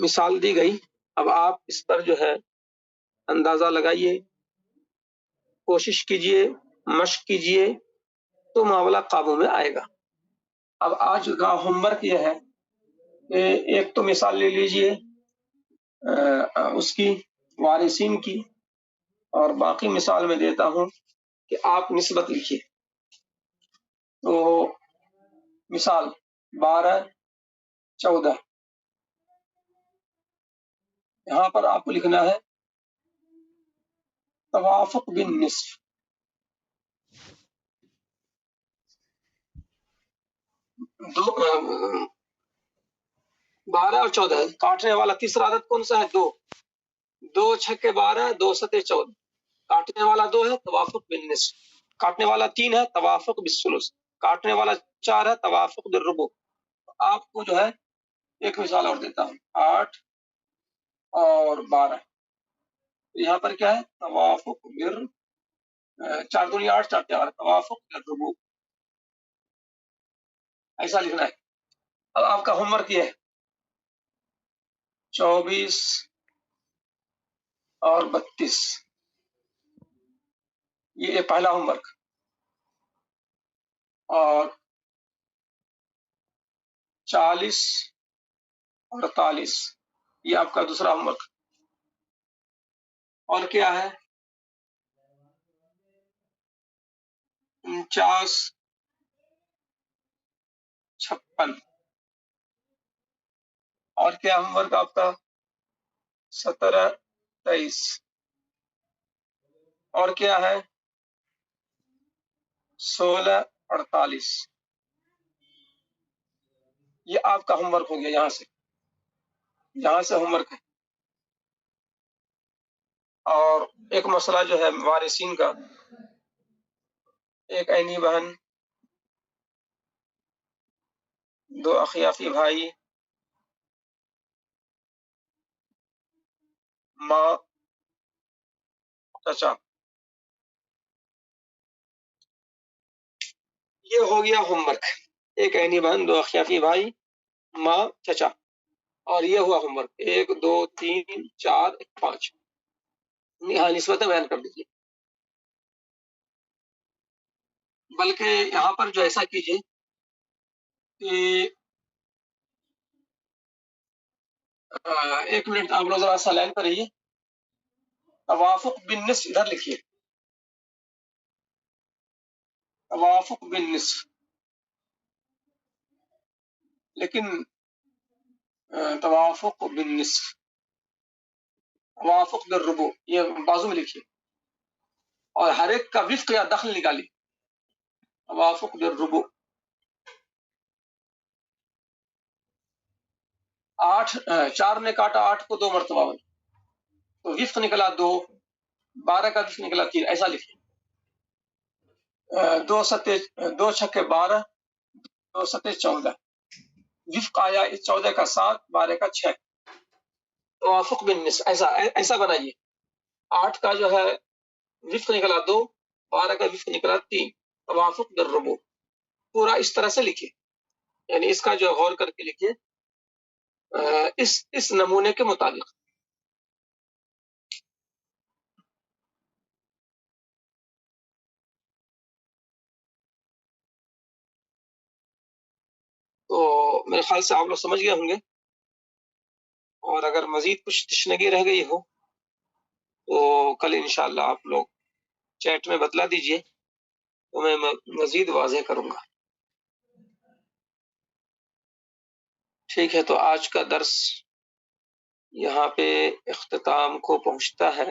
مثال دی گئی. اب آپ اس پر جو ہے اندازہ لگائیے، کوشش کیجئے، مشق کیجئے تو معاملہ قابو میں آئے گا. اب آج کا ہوم ورک یہ ہے کہ ایک تو مثال لے لیجئے اس کی وارثین کی، اور باقی مثال میں دیتا ہوں کہ آپ نسبت لکھیے. تو مثال 12 14، یہاں پر آپ کو لکھنا ہے توافق بالنصف. دو 12 اور 14 کاٹنے والا تیسرا عدد کون سا ہے؟ 2. 2 چھکے 12، 2 ستے 14. کاٹنے والا 2 ہے، توافق بالنصف. کاٹنے والا 3 ہے، توافق بالثلث. کاٹنے والا 4 ہے، توافق بالربع. آپ کو جو ہے ایک مثال اور دیتا ہوں، 8 اور 12. یہاں پر کیا ہے؟ توافق بر 4 دونی 8، 4 4، توافق بالربع. ایسا لکھنا ہے. اب آپ کا ہوم ورک یہ ہے 24 اور 32، یہ پہلا ہوم ورک. اور 40 اور 48، یہ آپ کا دوسرا ہوم ورک. اور کیا ہے؟ 49 56. اور کیا ہوم ورک آپ کا؟ 17 23. اور کیا ہے؟ 16 48. یہ آپ کا ہوم ورک ہو گیا. یہاں سے ہوم ورک ہے. اور ایک مسئلہ جو ہے وارثین کا، ایک عینی بہن، دو اخیافی بھائی، ماں، چچا، یہ ہو گیا ہوم ورک۔ ایک عینی بہن، دو اخیافی بھائی، ماں، چچا، اور یہ ہوا ہوم ورک 1 2 3 4 5۔ ہاں، نسبتیں بیان کر دیجیے۔ بلکہ یہاں پر جو ایسا کیجیے کہ 1 منٹ آپ لوگ ذرا سا لائن پر رہیے۔ توافق بالنصف ادھر لکھیے، توافق بالنصف، لیکن توافق بالنصف، توافق بالربع، یہ بازو میں لکھیے، اور ہر ایک کا وفق یا دخل نکالیے۔ توافق بالربع 8، 4 نے کاٹا 8 کو 2 مرتبہ، تو وفق نکلا 2، 12 کا وفق نکلا 3، ایسا لکھیے۔ 2 ستے 2 چھکے 12، 2 ستے 14، وفق آیا 14 کا 7، 12 کا 6۔ توافق بالنصف ایسا بنائیے۔ 8 کا جو ہے وفق نکلا 2، 12 کا وفق نکلا 3، توافق بالربع، پورا اس طرح سے لکھیے، یعنی اس کا جو غور کر کے لکھیے اس نمونے کے مطابق۔ تو میرے خیال سے آپ لوگ سمجھ گئے ہوں گے، اور اگر مزید کچھ تشنگی رہ گئی ہو تو کل انشاءاللہ آپ لوگ چیٹ میں بتلا دیجئے، تو میں مزید واضح کروں گا۔ ٹھیک ہے، تو آج کا درس یہاں پہ اختتام کو پہنچتا ہے۔